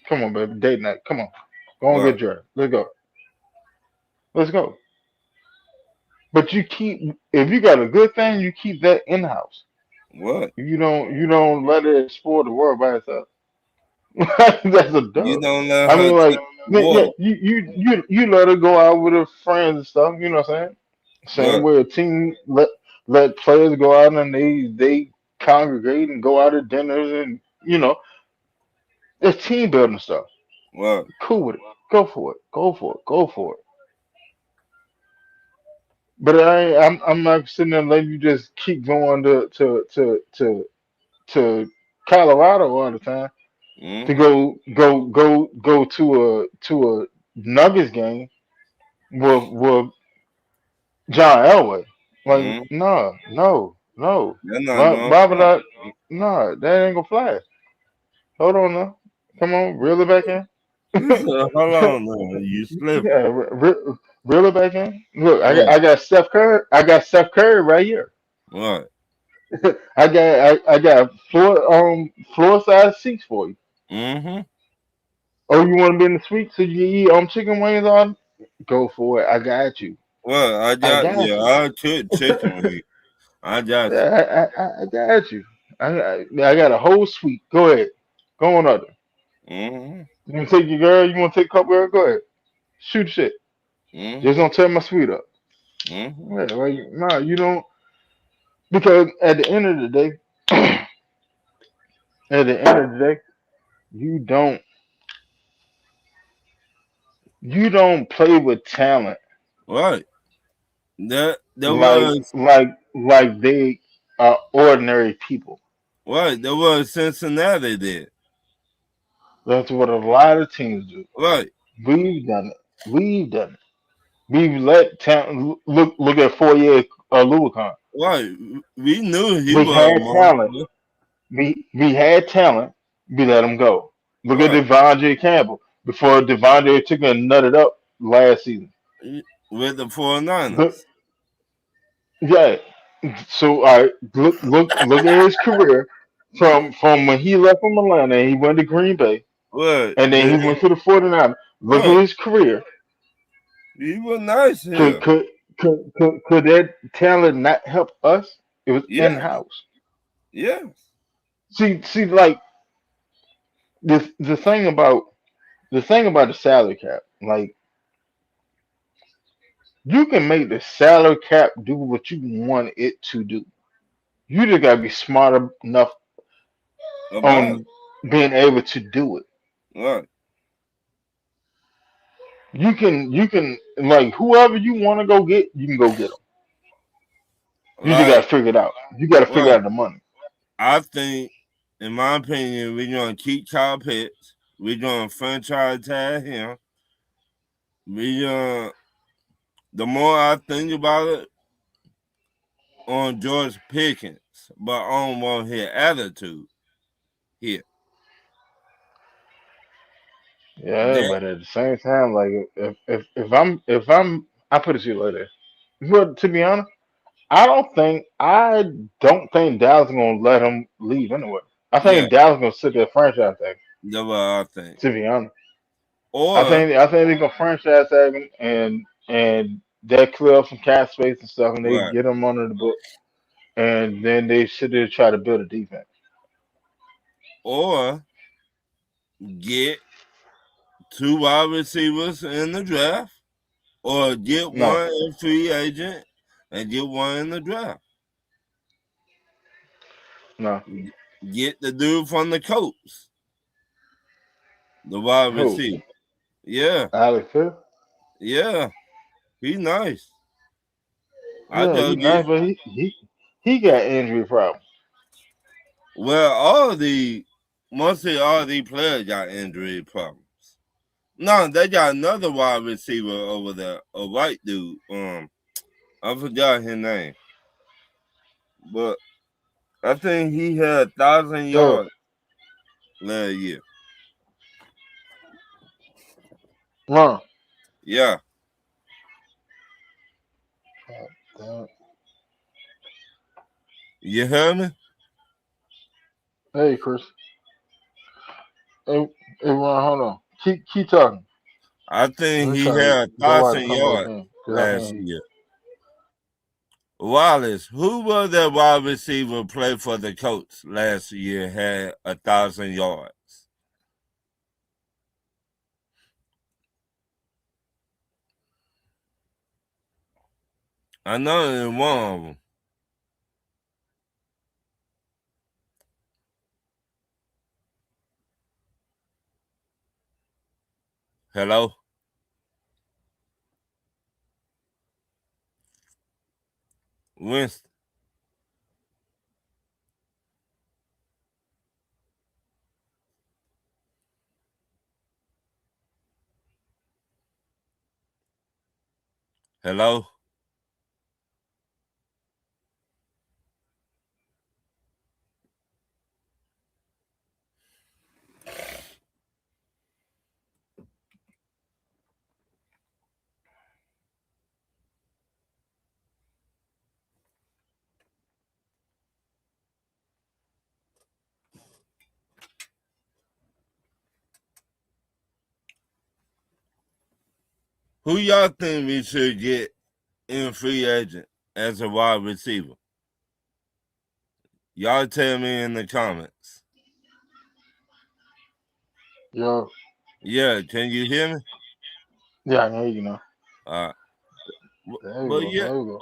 Come on, baby, date night. Come on, go and get right, dressed. Let's go. Let's go. But if you got a good thing, you keep that in house. right. You don't let it explore the world by itself. That's a You dub. don't let I her mean, test like, the yeah, water. you let her go out with her friends and stuff. You know what I'm saying? Same Right, way a team let players go out and they congregate and go out to dinners and it's team building stuff. Well, Cool with it. Go for it. Go for it. Go for it. But I'm not sitting there letting you just keep going to Colorado all the time to mm-hmm, go to a Nuggets game with John Elway. Like, mm-hmm. no, no, no. That's not Why would gonna I? No, that ain't gonna fly. Hold on now. Come on, reel it back in. You said, hold on now, you slipping. Yeah, reel it back in. Look, What? I got Steph Curry. I got Steph Curry right here. What? I got floor size seats for you. Mm-hmm. Oh, you want to be in the suite so you can eat chicken wings on? Go for it. I got you. Well, I got yeah, you. I took chicken wing. I got you. I got you. I got a whole suite. Go ahead. Go on under. Mm-hmm. You want to take your girl? You want to take a couple girl? Go ahead. Shoot shit. Just Mm-hmm. don't tear my suite up. Mm-hmm. Yeah, like, no, you don't. Because at the end of the day, at the end of the day, you don't you don't play with talent Right. That like was like they are ordinary people. right. That was Cincinnati did. That's what a lot of teams do. Right. We've done it. We've done it. We've let talent look at 4 years Louis. Right. We knew he We was a had talent. monster. We had talent. We let him go. Look at Right. Devondre Campbell before Devondre took and nutted up last season. With the Look, 49ers. yeah. So all right, look at his career from when he left from Atlanta and he went to Green Bay Right. and then Then, he went to the 49ers. Look at right. his career. He was nice Could here. could could that talent not help us? It was in Yeah. house. Yeah. See, like the thing about the salary cap, like you can make the salary cap do what you want it to do. You just gotta be smart enough About on being able to do it. it. Right. You can like whoever you want to go get, you can go get them. You just gotta Like, figure it out. You gotta figure right. out the money. I think, in my opinion, we're gonna keep Kyle Pitts. We're gonna franchise tag him. We the more I think about it, on George Pickens, but I don't want his attitude here. Yeah, That but at the same time, like if I'm I put it to you like this. But to be honest, I don't think Dallas is gonna let him leave anyway. I yeah, think Dallas gonna sit there franchise tag him, that's what I think. to be honest. I Or think I think they're gonna franchise tag him and they clear up some cap space and stuff and they right, get him under the book and then they sit there try to build a defense. or get two wide receivers in the draft, or get No, one in free agent and get one in the draft. no. Get the dude from the Colts, the wide Who? receiver. Yeah, Alex Hill? yeah, he nice. I Yeah, he just nice, get but he got injury problems. well. Mostly all these players got injury problems. No, they got another wide receiver over there, a white dude. I forgot his name, but I think he had 1,000 yards So, last year. Ron. Yeah, Uh, you heard me? Hey, Chris. Hey, hey, Ron, hold on. Keep talking. I Let think me he try to had a go out and thousand come back yards in because I last can't hear you. year. Wallace, who was that wide receiver played for the Colts last year? Had 1,000 yards. I know in one of them. Hello? Winston. Hello? Who y'all think we should get in free agent as a wide receiver? Y'all tell me in the comments. Yo, Yeah, can you hear me? yeah, I know you know. Uh, There you but go. yeah, There you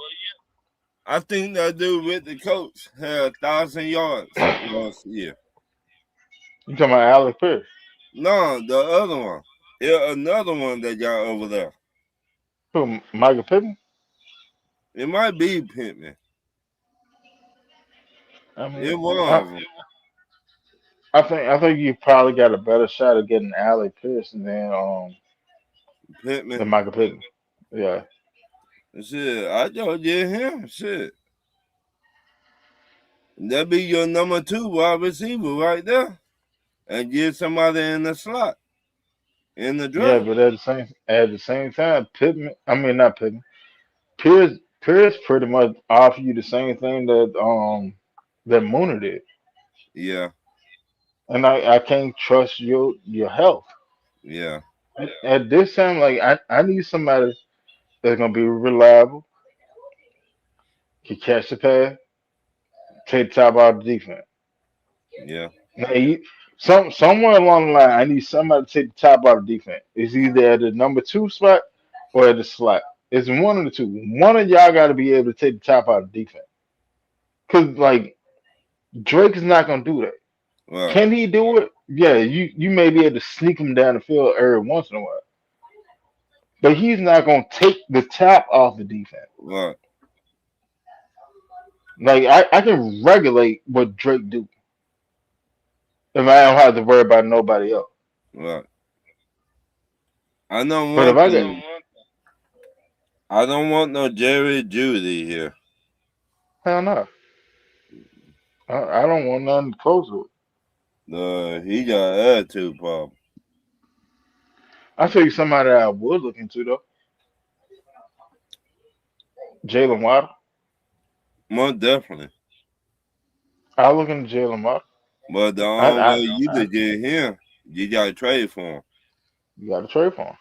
I think that dude with the coach had 1,000 yards go. last year. You talking about Alex Pierce? No, the other one. Yeah, another one that got over there. Who? Michael Pittman? It might be Pittman. I It mean, was I think you probably got a better shot of getting Alex Pierce Pittman. than Michael Pittman. Yeah. Shit, I just get him. Shit. That be your number 2 wide receiver right there. And get somebody in the slot in the Yeah, draft. but at the same time, Pittman. I mean, not Pittman. Pierce pretty much offer you the same thing that Mooner did, Yeah, and I can't trust your health yeah, at this time. Like I need somebody that's gonna be reliable, can catch the pass, take the top out of the defense. yeah, Now, somewhere along the line, I need somebody to take the top out of the defense. It's either at the number 2 spot or at the slot. It's one of the two. One of y'all got to be able to take the top out of the defense. Cause like Drake is not gonna do that. right, Can he do it? Yeah, you may be able to sneak him down the field every once in a while, but he's not gonna take the top off the defense. right, Like I can regulate what Drake do if I don't have to worry about nobody else. right. I don't But if want I get the I don't want no Jerry Judy here. hell no, I don't want nothing close to it. He got attitude problem. I'll tell you somebody that I would look into though. Jalen Waddle. Most definitely. I look into Jalen Waddle. But the I, only I, way you I to get him, you gotta trade for him. you got to trade for him,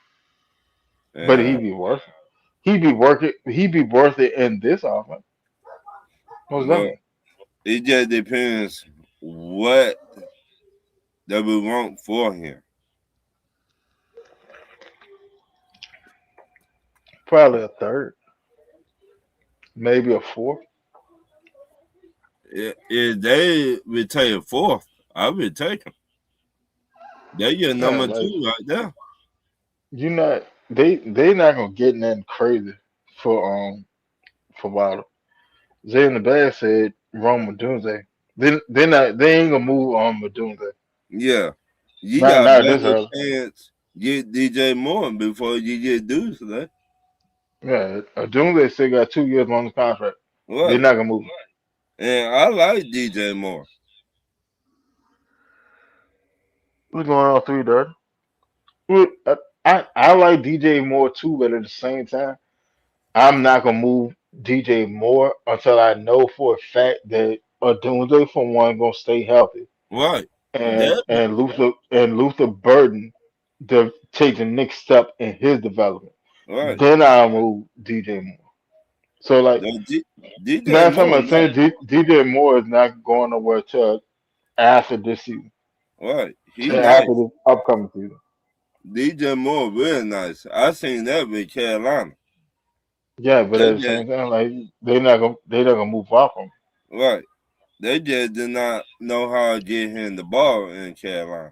but And he'd be worth it. He'd be worth it. He'd be worth it in this offense. Most but definitely. it just depends what they will want for him. Probably a third, maybe a fourth. If they would take a fourth, I would take him. They're your Yeah, number like 2 right there. you not they not gonna get nothing crazy for Waddle. Zay in the bag said Rome Madunze. They ain't gonna move on Madunze. Yeah. You Not got not this better early. chance get DJ Moore before you get Deuce today. Yeah, Madunze still got 2 years on the contract. They're What? not gonna move him. And I like DJ Moore. What's going on, 3 Dirty? Well, I like DJ Moore too, but at the same time, I'm not gonna move DJ Moore until I know for a fact that Odunze for one gonna stay healthy, Right. and That and Luther Burden to take the next step in his development. right. Then I'll move DJ Moore. So like DJ last time Moore I said, DJ Moore is not going nowhere till after this season, right. He till after nice. this upcoming season. DJ Moore real nice. I seen that with Carolina. Yeah, but They at the just same time, like they're not gonna move off him. right. They just did not know how to get him the ball in Carolina.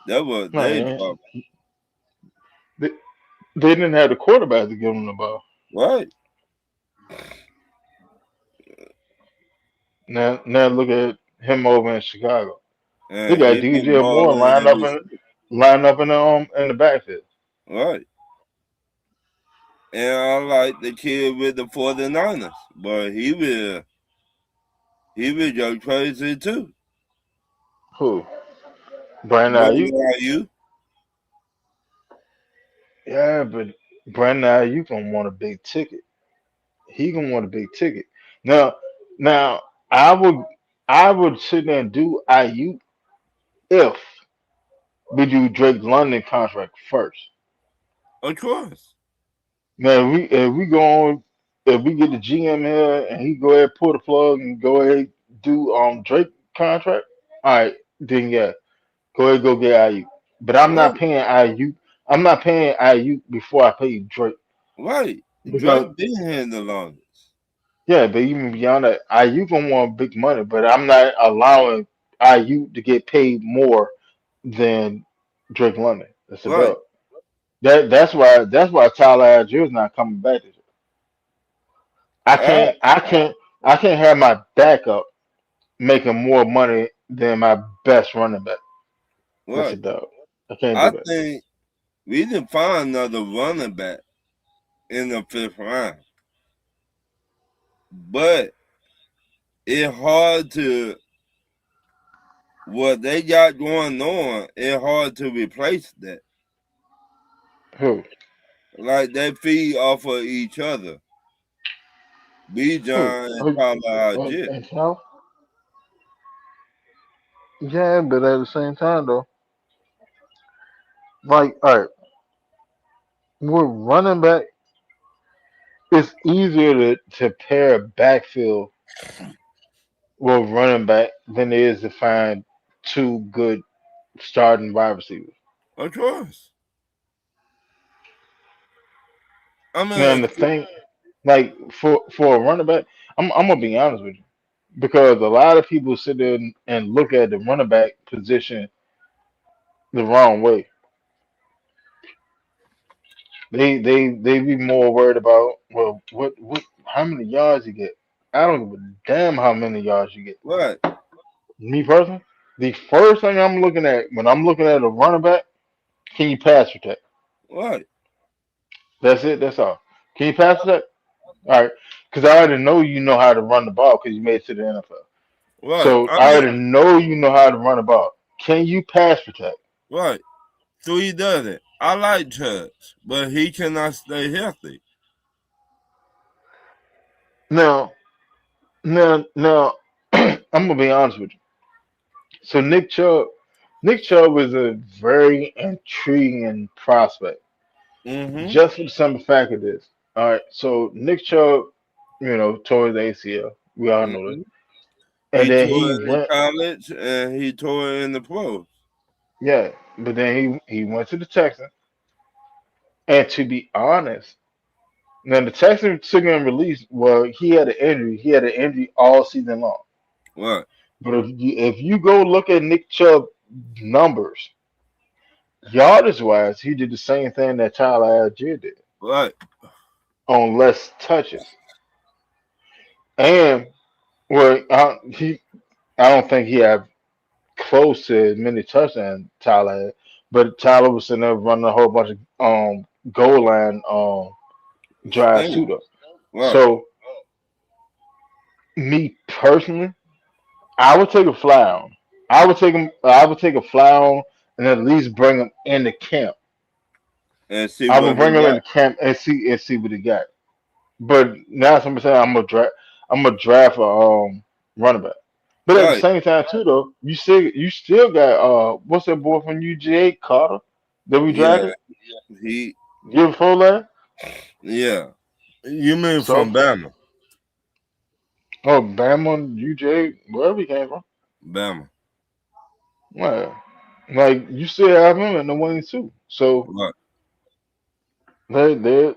That was No, their problem. They didn't have the quarterback to give him the ball. Right. Now look at him over in Chicago. They And got he been DJ Moore balling ever since. line up in the backfield. Right. And I like the kid with the 49ers. But he was just crazy too. Who? Brandon But Ayuk. are you? Yeah, but Brandon Ayuk gonna want a big ticket. He gonna want a big ticket. Now, now I would I would sit there and do Ayuk if we do Drake London contract first. Of course. Now if we go on if we get the GM here and he go ahead pull the plug and go ahead do Drake contract, all right, then yeah, go ahead go get Ayuk. But I'm not Right. paying Ayuk. I'm not paying Ayuk before I pay Drake Right. because Drake been here the longest. yeah, but even beyond that, Ayuk gonna want big money, but I'm not allowing Ayuk to get paid more than Drake London. That's a Right. belt. That's why Tyler Algier is not coming back this year. I Ah, can't I can't I can't have my backup making more money than my best running back. That's a right. dub. I can't do I that. think we didn't find another running back in the fifth round. But it's hard to what they got going on, it's hard to replace that. Who? Like they feed off of each other. B Who? John and Tyler Algier. And Cal? Yeah, but at the same time though, like all right, we're running back. It's easier to pair a backfield with running back than it is to find two good starting wide receivers. Of course. I Now mean, the thing, like for a running back, I'm gonna be honest with you because a lot of people sit there and look at the running back position the wrong way. They be more worried about well what how many yards you get. I don't give a damn how many yards you get. what? Me personally, the first thing I'm looking at when I'm looking at a running back, can you pass protect? What? That's it. That's all. Can you pass protect? All right, because I already know you know how to run the ball because you made it to the NFL. What? So I I mean, already know you know how to run the ball. Can you pass protect? what? So he does it. I like Chubbs, but he cannot stay healthy. Now, now, I'm gonna be honest with you. So Nick Chubb was a very intriguing prospect, Mm-hmm. just for the simple fact of this. All right, so Nick Chubb, tore his ACL. We all know that, Mm-hmm. and He then tore he it in went, college and he tore it in the pros. yeah, but then he went to the Texans. And to be honest, now the Texans took him release. Well, he had an injury. He had an injury all season long. What? But if you go look at Nick Chubb numbers, yardage wise, he did the same thing that Tyler Algier did What? on less touches. And well, I don't think he had close to as many touchdowns Tyler had, but Tyler was sitting there running a whole bunch of goal line drives too Sting. though. What? So me personally, I would take a fly on. I would take him. I would take a fly on and at least bring him into camp. And see I would what he bring him got. into camp and see what he got. But now somebody saying I'm gonna draft a running back. But at the Right. same time too though, you still got what's that boy from UGA Carter that we Yeah. drafted He year before last? yeah. You mean from So Bama. Bama UGA wherever he came from. Bama. Well, like you still have him in the wings too. So What? they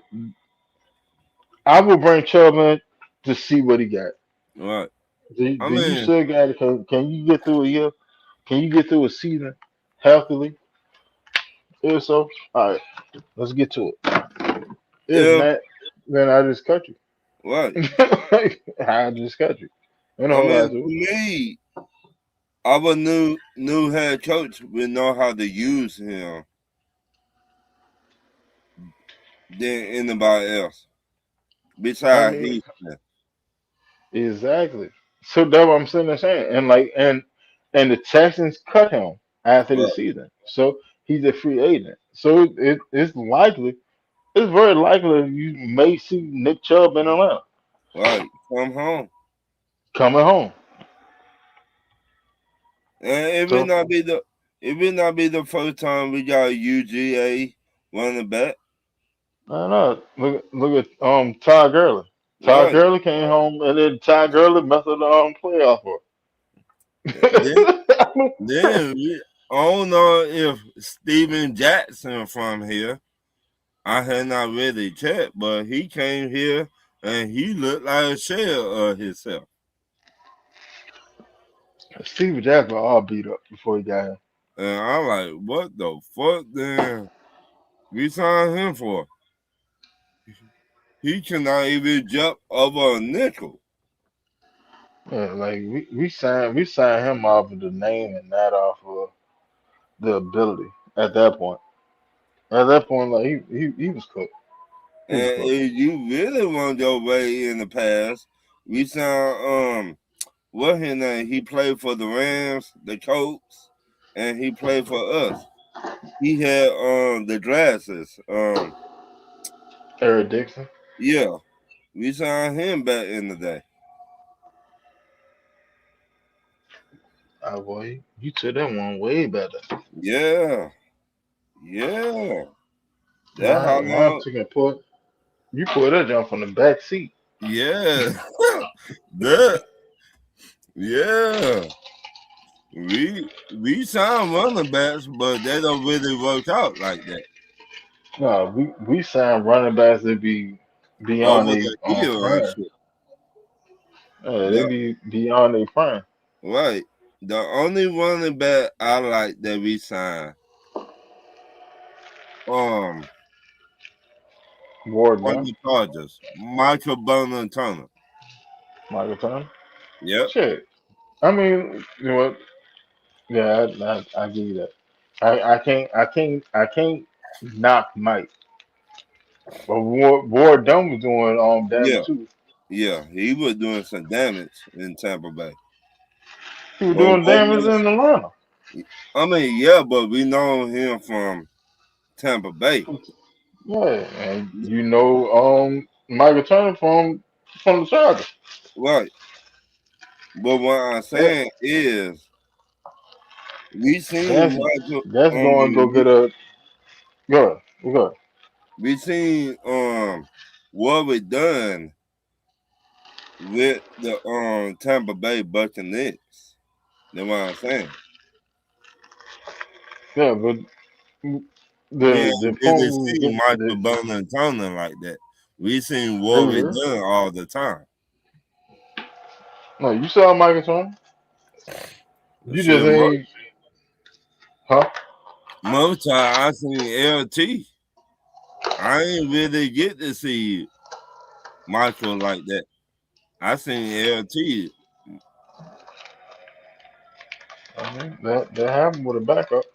I will bring Chubb in to see what he got. What? I Do you mean, still got it? Can you get through a year? Can you get through a season healthily? If so, all right, let's get to it. If if not, then I just cut you. what I just cut you. Ain't a I whole mean lot to to it. me, our new head coach will know how to use him than anybody else I besides mean, Houston. exactly. So that's what I'm sitting there saying. And the Texans cut him after the Right, season. So he's a free agent. So it's likely, it's very likely you may see Nick Chubb in Atlanta right. Come home. coming home. And So it will not be the first time we got a UGA running back. I don't know. Look at Todd Gurley. Todd Right. Gurley came home and then Todd Gurley messed up the playoff for. Then I then I don't know if Steven Jackson from here. I had not really checked, but he came here and he looked like a shell of himself. Steve Jackson all beat up before he got here. And I'm like, what the fuck then we signed him for? He cannot even jump over a nickel. Yeah, like we signed him off of the name and not off of the ability at that point. At that point, like he was cooked. He was And cooked. if you really want your way in the past, we signed what his name? He played for the Rams, the Colts, and he played for us. He had the glasses. Eric Dixon. Yeah, we signed him back in the day. Oh boy, you took that one way better. Yeah, yeah. That's Now, how now I'm long. taking put you put that jump from the back seat. Yeah, that. Yeah, we signed running backs, but they don't really work out like that No, we signed running backs that be beyond over they the year and prime. shit. They Yeah, be beyond their prime. right. The only running back I like that we signed, um, Ward on now, the Chargers, Michael Burnham Turner. Michael Thomas. Yep. Shit. I mean, you know what? Yeah, I give you that. I can't knock Mike. But Ward Dunn was doing Yeah, damage too. yeah. He was doing some damage in Tampa Bay. He was But doing what damage was in Atlanta. I mean, yeah, but we know him from Tampa Bay. Yeah, and Michael Turner from the Chargers. Right. But what I'm That, saying is we that's seen Michael that's going to go get a good. Good. we seen what we done with the Tampa Bay Buccaneers. That's what I'm saying. Yeah, but We the ain't point really we was seen getting Michael Burnham Turner like that. We seen what we earlier. done all the time. No, you saw Michael Turner. You just Shit, ain't, huh? most time I seen LT. I ain't really get to see Michael like that. I seen LT. I mean, that happened with a backup.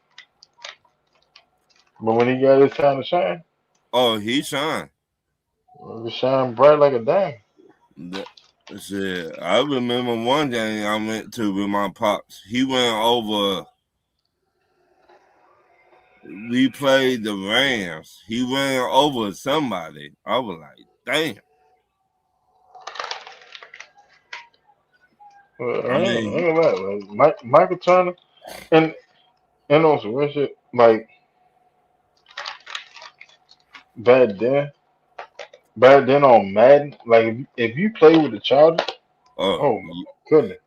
But when he got his time to shine, Oh, he shine. well, he shine bright like a dime. The- Shit, I remember one game I went to with my pops. He went over. We played the Rams. He went over somebody. I was like, damn. I I mean, ain't gonna lie, like Michael Turner and on some real shit. Like back then, back then on Madden, like if you play with the Chargers, oh oh my goodness,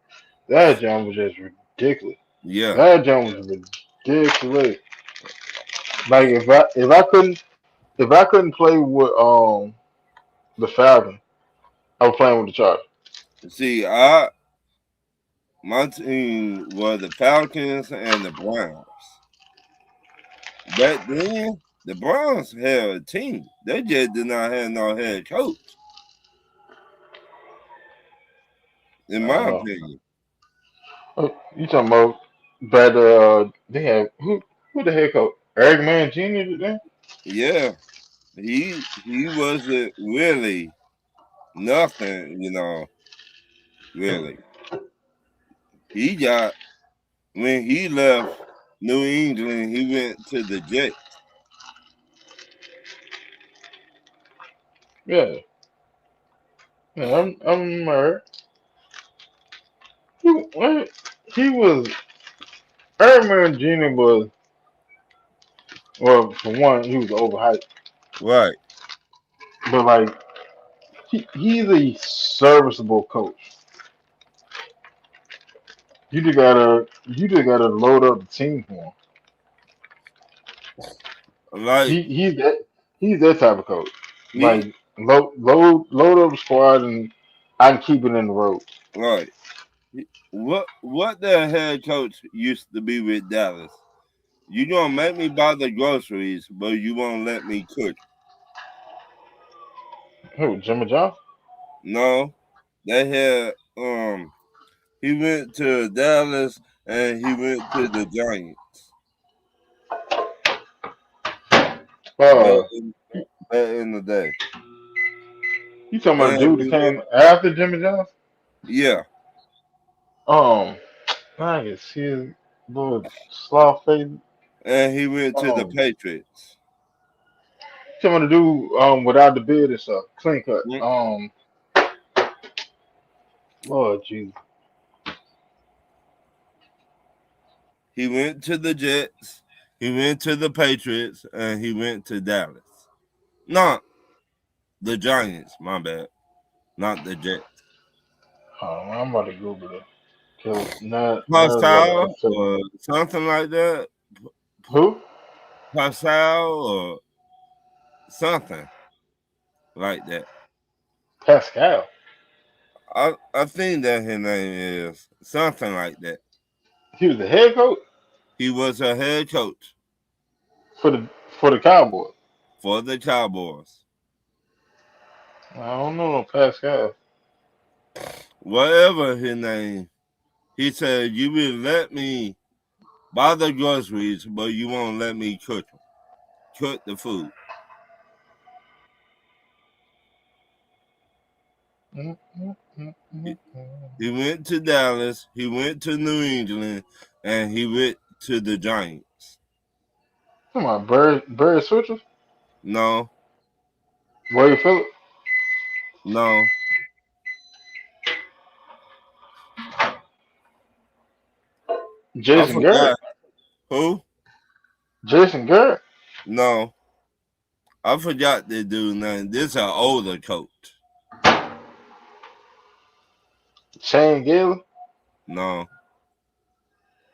that jump was just ridiculous. yeah. That jump was ridiculous. Like if I couldn't play with the Falcons, I was playing with the Chargers. See, I my team was the Falcons and the Browns. Back then, The Browns had a team. They just did not have no head coach, in I my don't know. opinion. You talking about but they have who the heck coach? Eric Mangini today? Yeah, he wasn't really nothing, really. He got when he left New England, he went to the Jets. Yeah. Yeah, I'm what? He was Eric Mangini was well for one he was overhyped, Right. but like he's a serviceable coach. You just gotta load up the team for him. Like He's that type of coach. he Like load up the squad and I can keep it in the road. right. What the head coach used to be with Dallas? You gonna make me buy the groceries, but you won't let me cook. Who, Jimmy Johnson? No, they had he went to Dallas and he went to the Giants back Uh, in, back in the day. you talking about the And dude that came after Jimmy Johnson? yeah, Um, I can see his little sloth face. and he went to the Um, Patriots. talking about the dude without the beard and stuff, clean cut. Mm. Lord Jesus, He went to the Jets, he went to the Patriots, and he went to Dallas. Not the Giants, my bad. Not the Jets. I'm about to Google it. Cause now it's about to Pascal upset me. or something like that. Who? Pascal or something like that. Pascal. I think that his name is something like that. He was the head coach He was a head coach for the Cowboys. for the Cowboys. I don't know no Pascal. Whatever his name, he said, "You will let me buy the groceries, but you won't let me cook the food." Mm, mm, mm, He, mm, mm. he went to Dallas, he went to New England, and he went to the Giants. Come on, Barry Switzer, No, Ray Phillip, no, I Jason Garrett, forgot who. Jason Garrett, No, I forgot the dude name. This an older coach. Shane Gillen. No,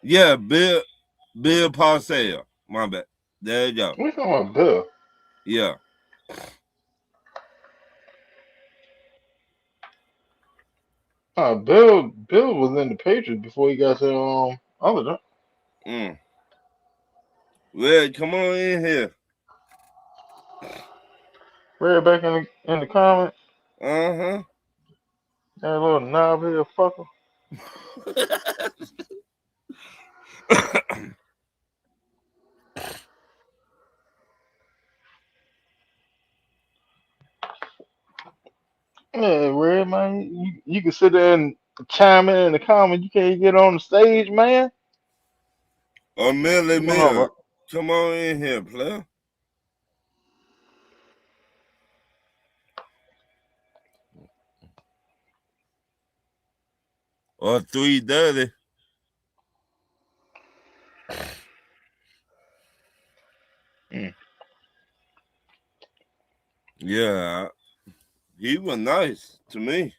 yeah, Bill Parcells. My bad. There you go. We talking about Bill. Yeah, Bill was in the Patriots before he got to other. mm. Well, come on in here. Right back in the comment, Uh that little knob here fucker. huh. Yeah, Red man, you can sit there and chime in the comment. You can't get on the stage, man. A Millie What's going on, Mill. bro? Come on in here, player. Or 330. Mm. Yeah, he was nice to me.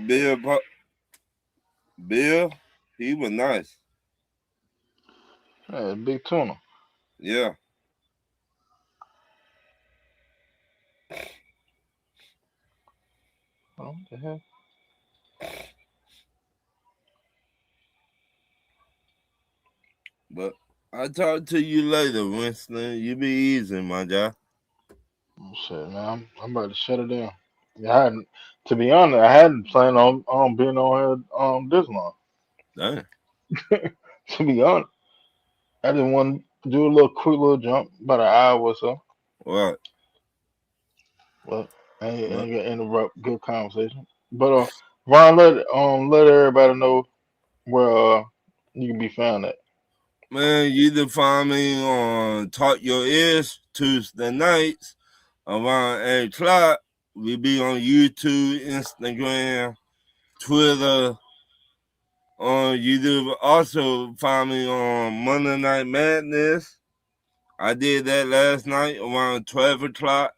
Bill, Bill, he was nice. Yeah, big tuna. Yeah, Oh, what the hell? but I'll talk to you later, Winston. You be easy, my guy. Shit, man, I'm about to shut it down. Yeah, to be honest, I hadn't planned on being on here this long. Damn. To be honest, I didn't want to do a little quick little jump, about an hour or so. What? But I What? ain't gonna interrupt good conversation. But Ron, let everybody know where you can be found at. Man, you can find me on Talk Your Ears Tuesday nights around 8 o'clock. We be on YouTube, Instagram, Twitter. You do also find me on Monday Night Madness. I did that last night around 12 o'clock.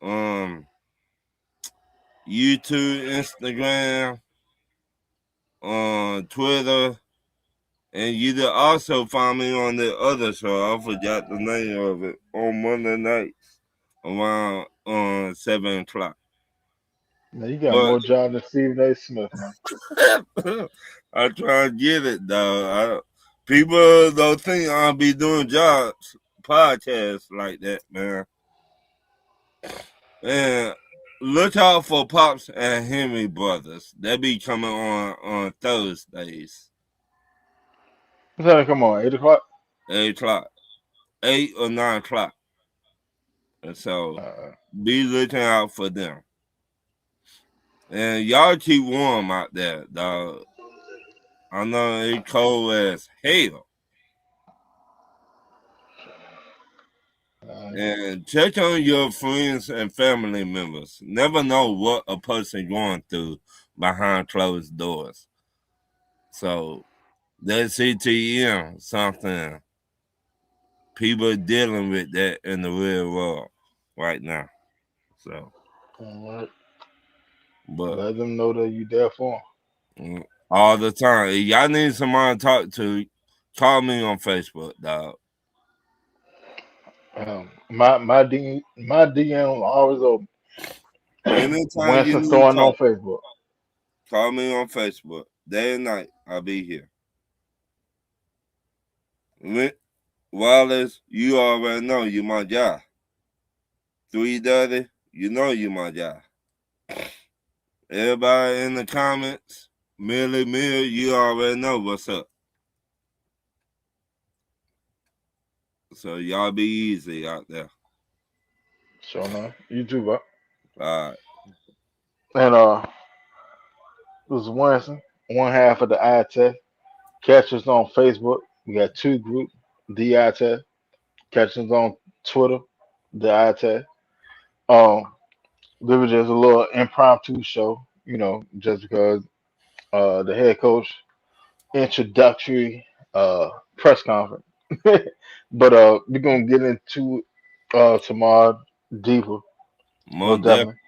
Um, YouTube, Instagram, on Twitter, and you can also find me on the other show. I forgot the name of it on Monday nights around 7 o'clock. Man, you got But more job than Stephen A. Smith, man. I try to get it though. People don't think I'll be doing jobs, podcasts like that, man. And look out for Pops and Henry Brothers. They be coming on Thursdays, Come on, 8 o'clock. 8 o'clock, 8 or 9 o'clock. And so Uh, be looking out for them. And y'all keep warm out there, dog. I know it's cold as hell. uh, And check on your friends and family members. Never know what a person going through behind closed doors. So that CTM something people are dealing with that in the real world right now. So, all right. but Let them know that you there for all the time, if y'all need somebody to talk to, call me on Facebook, dog. 'em. My DM always open. Anytime you Winston need to starting on talk, Facebook. call me on Facebook. Day and night, I'll be here. Wallace, you already know you my guy. 330, you know you my guy. Everybody in the comments, Millie Mill, you already know what's up. So y'all be easy out there. So no, you too, bro. All right. And it was Winston, one half of the eye test. Catch us on Facebook. We got two groups, the eye test. Catch us on Twitter, the eye test. Um, this was just a little impromptu show, just because the head coach introductory press conference. But we're gonna get into tomorrow deeper, most Most definitely. definitely.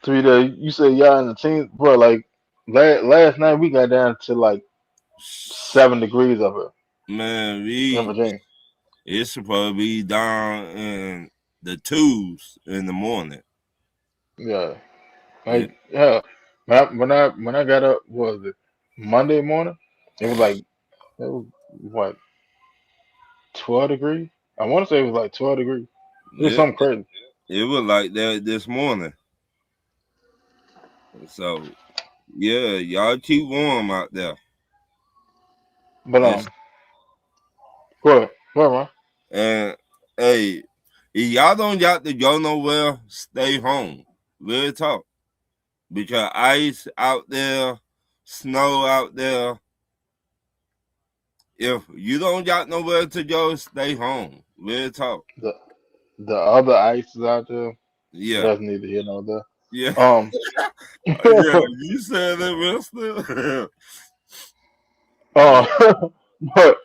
3 days. You said y'all in the team, bro. Like last night we got down to like 7 degrees up here Man, in Virginia. it's supposed to be down in the twos in the morning. Yeah, Yeah, like yeah. When I got up, what was it Monday morning? It was like it was what 12 degrees. I want to say it was like 12 degrees. It was yeah, something crazy. it was like that this morning. So yeah, y'all keep warm out there. But And go ahead, man. and hey, if y'all don't got to go nowhere, stay home. Real talk. Because ice out there, snow out there. If you don't got nowhere to go, stay home. Real talk. The the other ices out there, Yeah. that's neither here nor there. Yeah. Um, Yeah. You said it, Mister. uh, but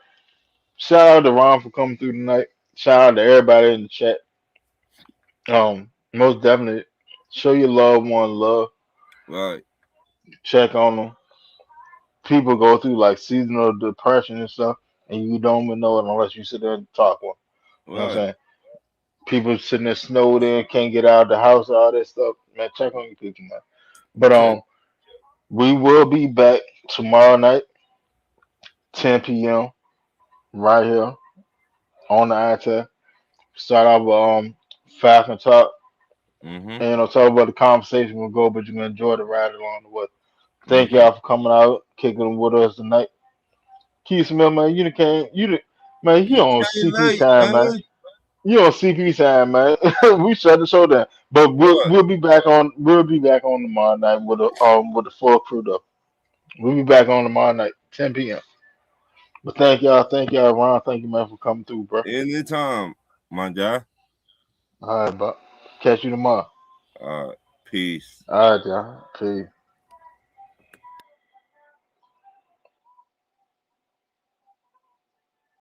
shout out to Ron for coming through tonight. Shout out to everybody in the chat. Most definitely show your loved one love. Right. Check on them. People go through like seasonal depression and stuff, and you don't even know it unless you sit there and talk with them. You know what I'm Right. saying? People sitting there snowed in, can't get out of the house, all that stuff. Man, check on your people, man. But Check. we will be back tomorrow night, 10 p.m. right here on the iTech. Start off with Falcon Talk. Mm-hmm. And talk about the conversation will go, but you're gonna enjoy the ride along the way. Thank Mm-hmm. y'all for coming out, kicking them with us tonight. Keith Smith, man, you done came, man, you You on came CP late, time, man. man. You on CP time, man. We shut the show down, but What? we'll be back on tomorrow night with the full crew though. We'll be back on tomorrow night, 10 p.m. But thank y'all, Ron, thank you, man, for coming through, bro. Anytime, my guy. All right, bro. Catch you tomorrow. Peace. All right, y'all. Peace.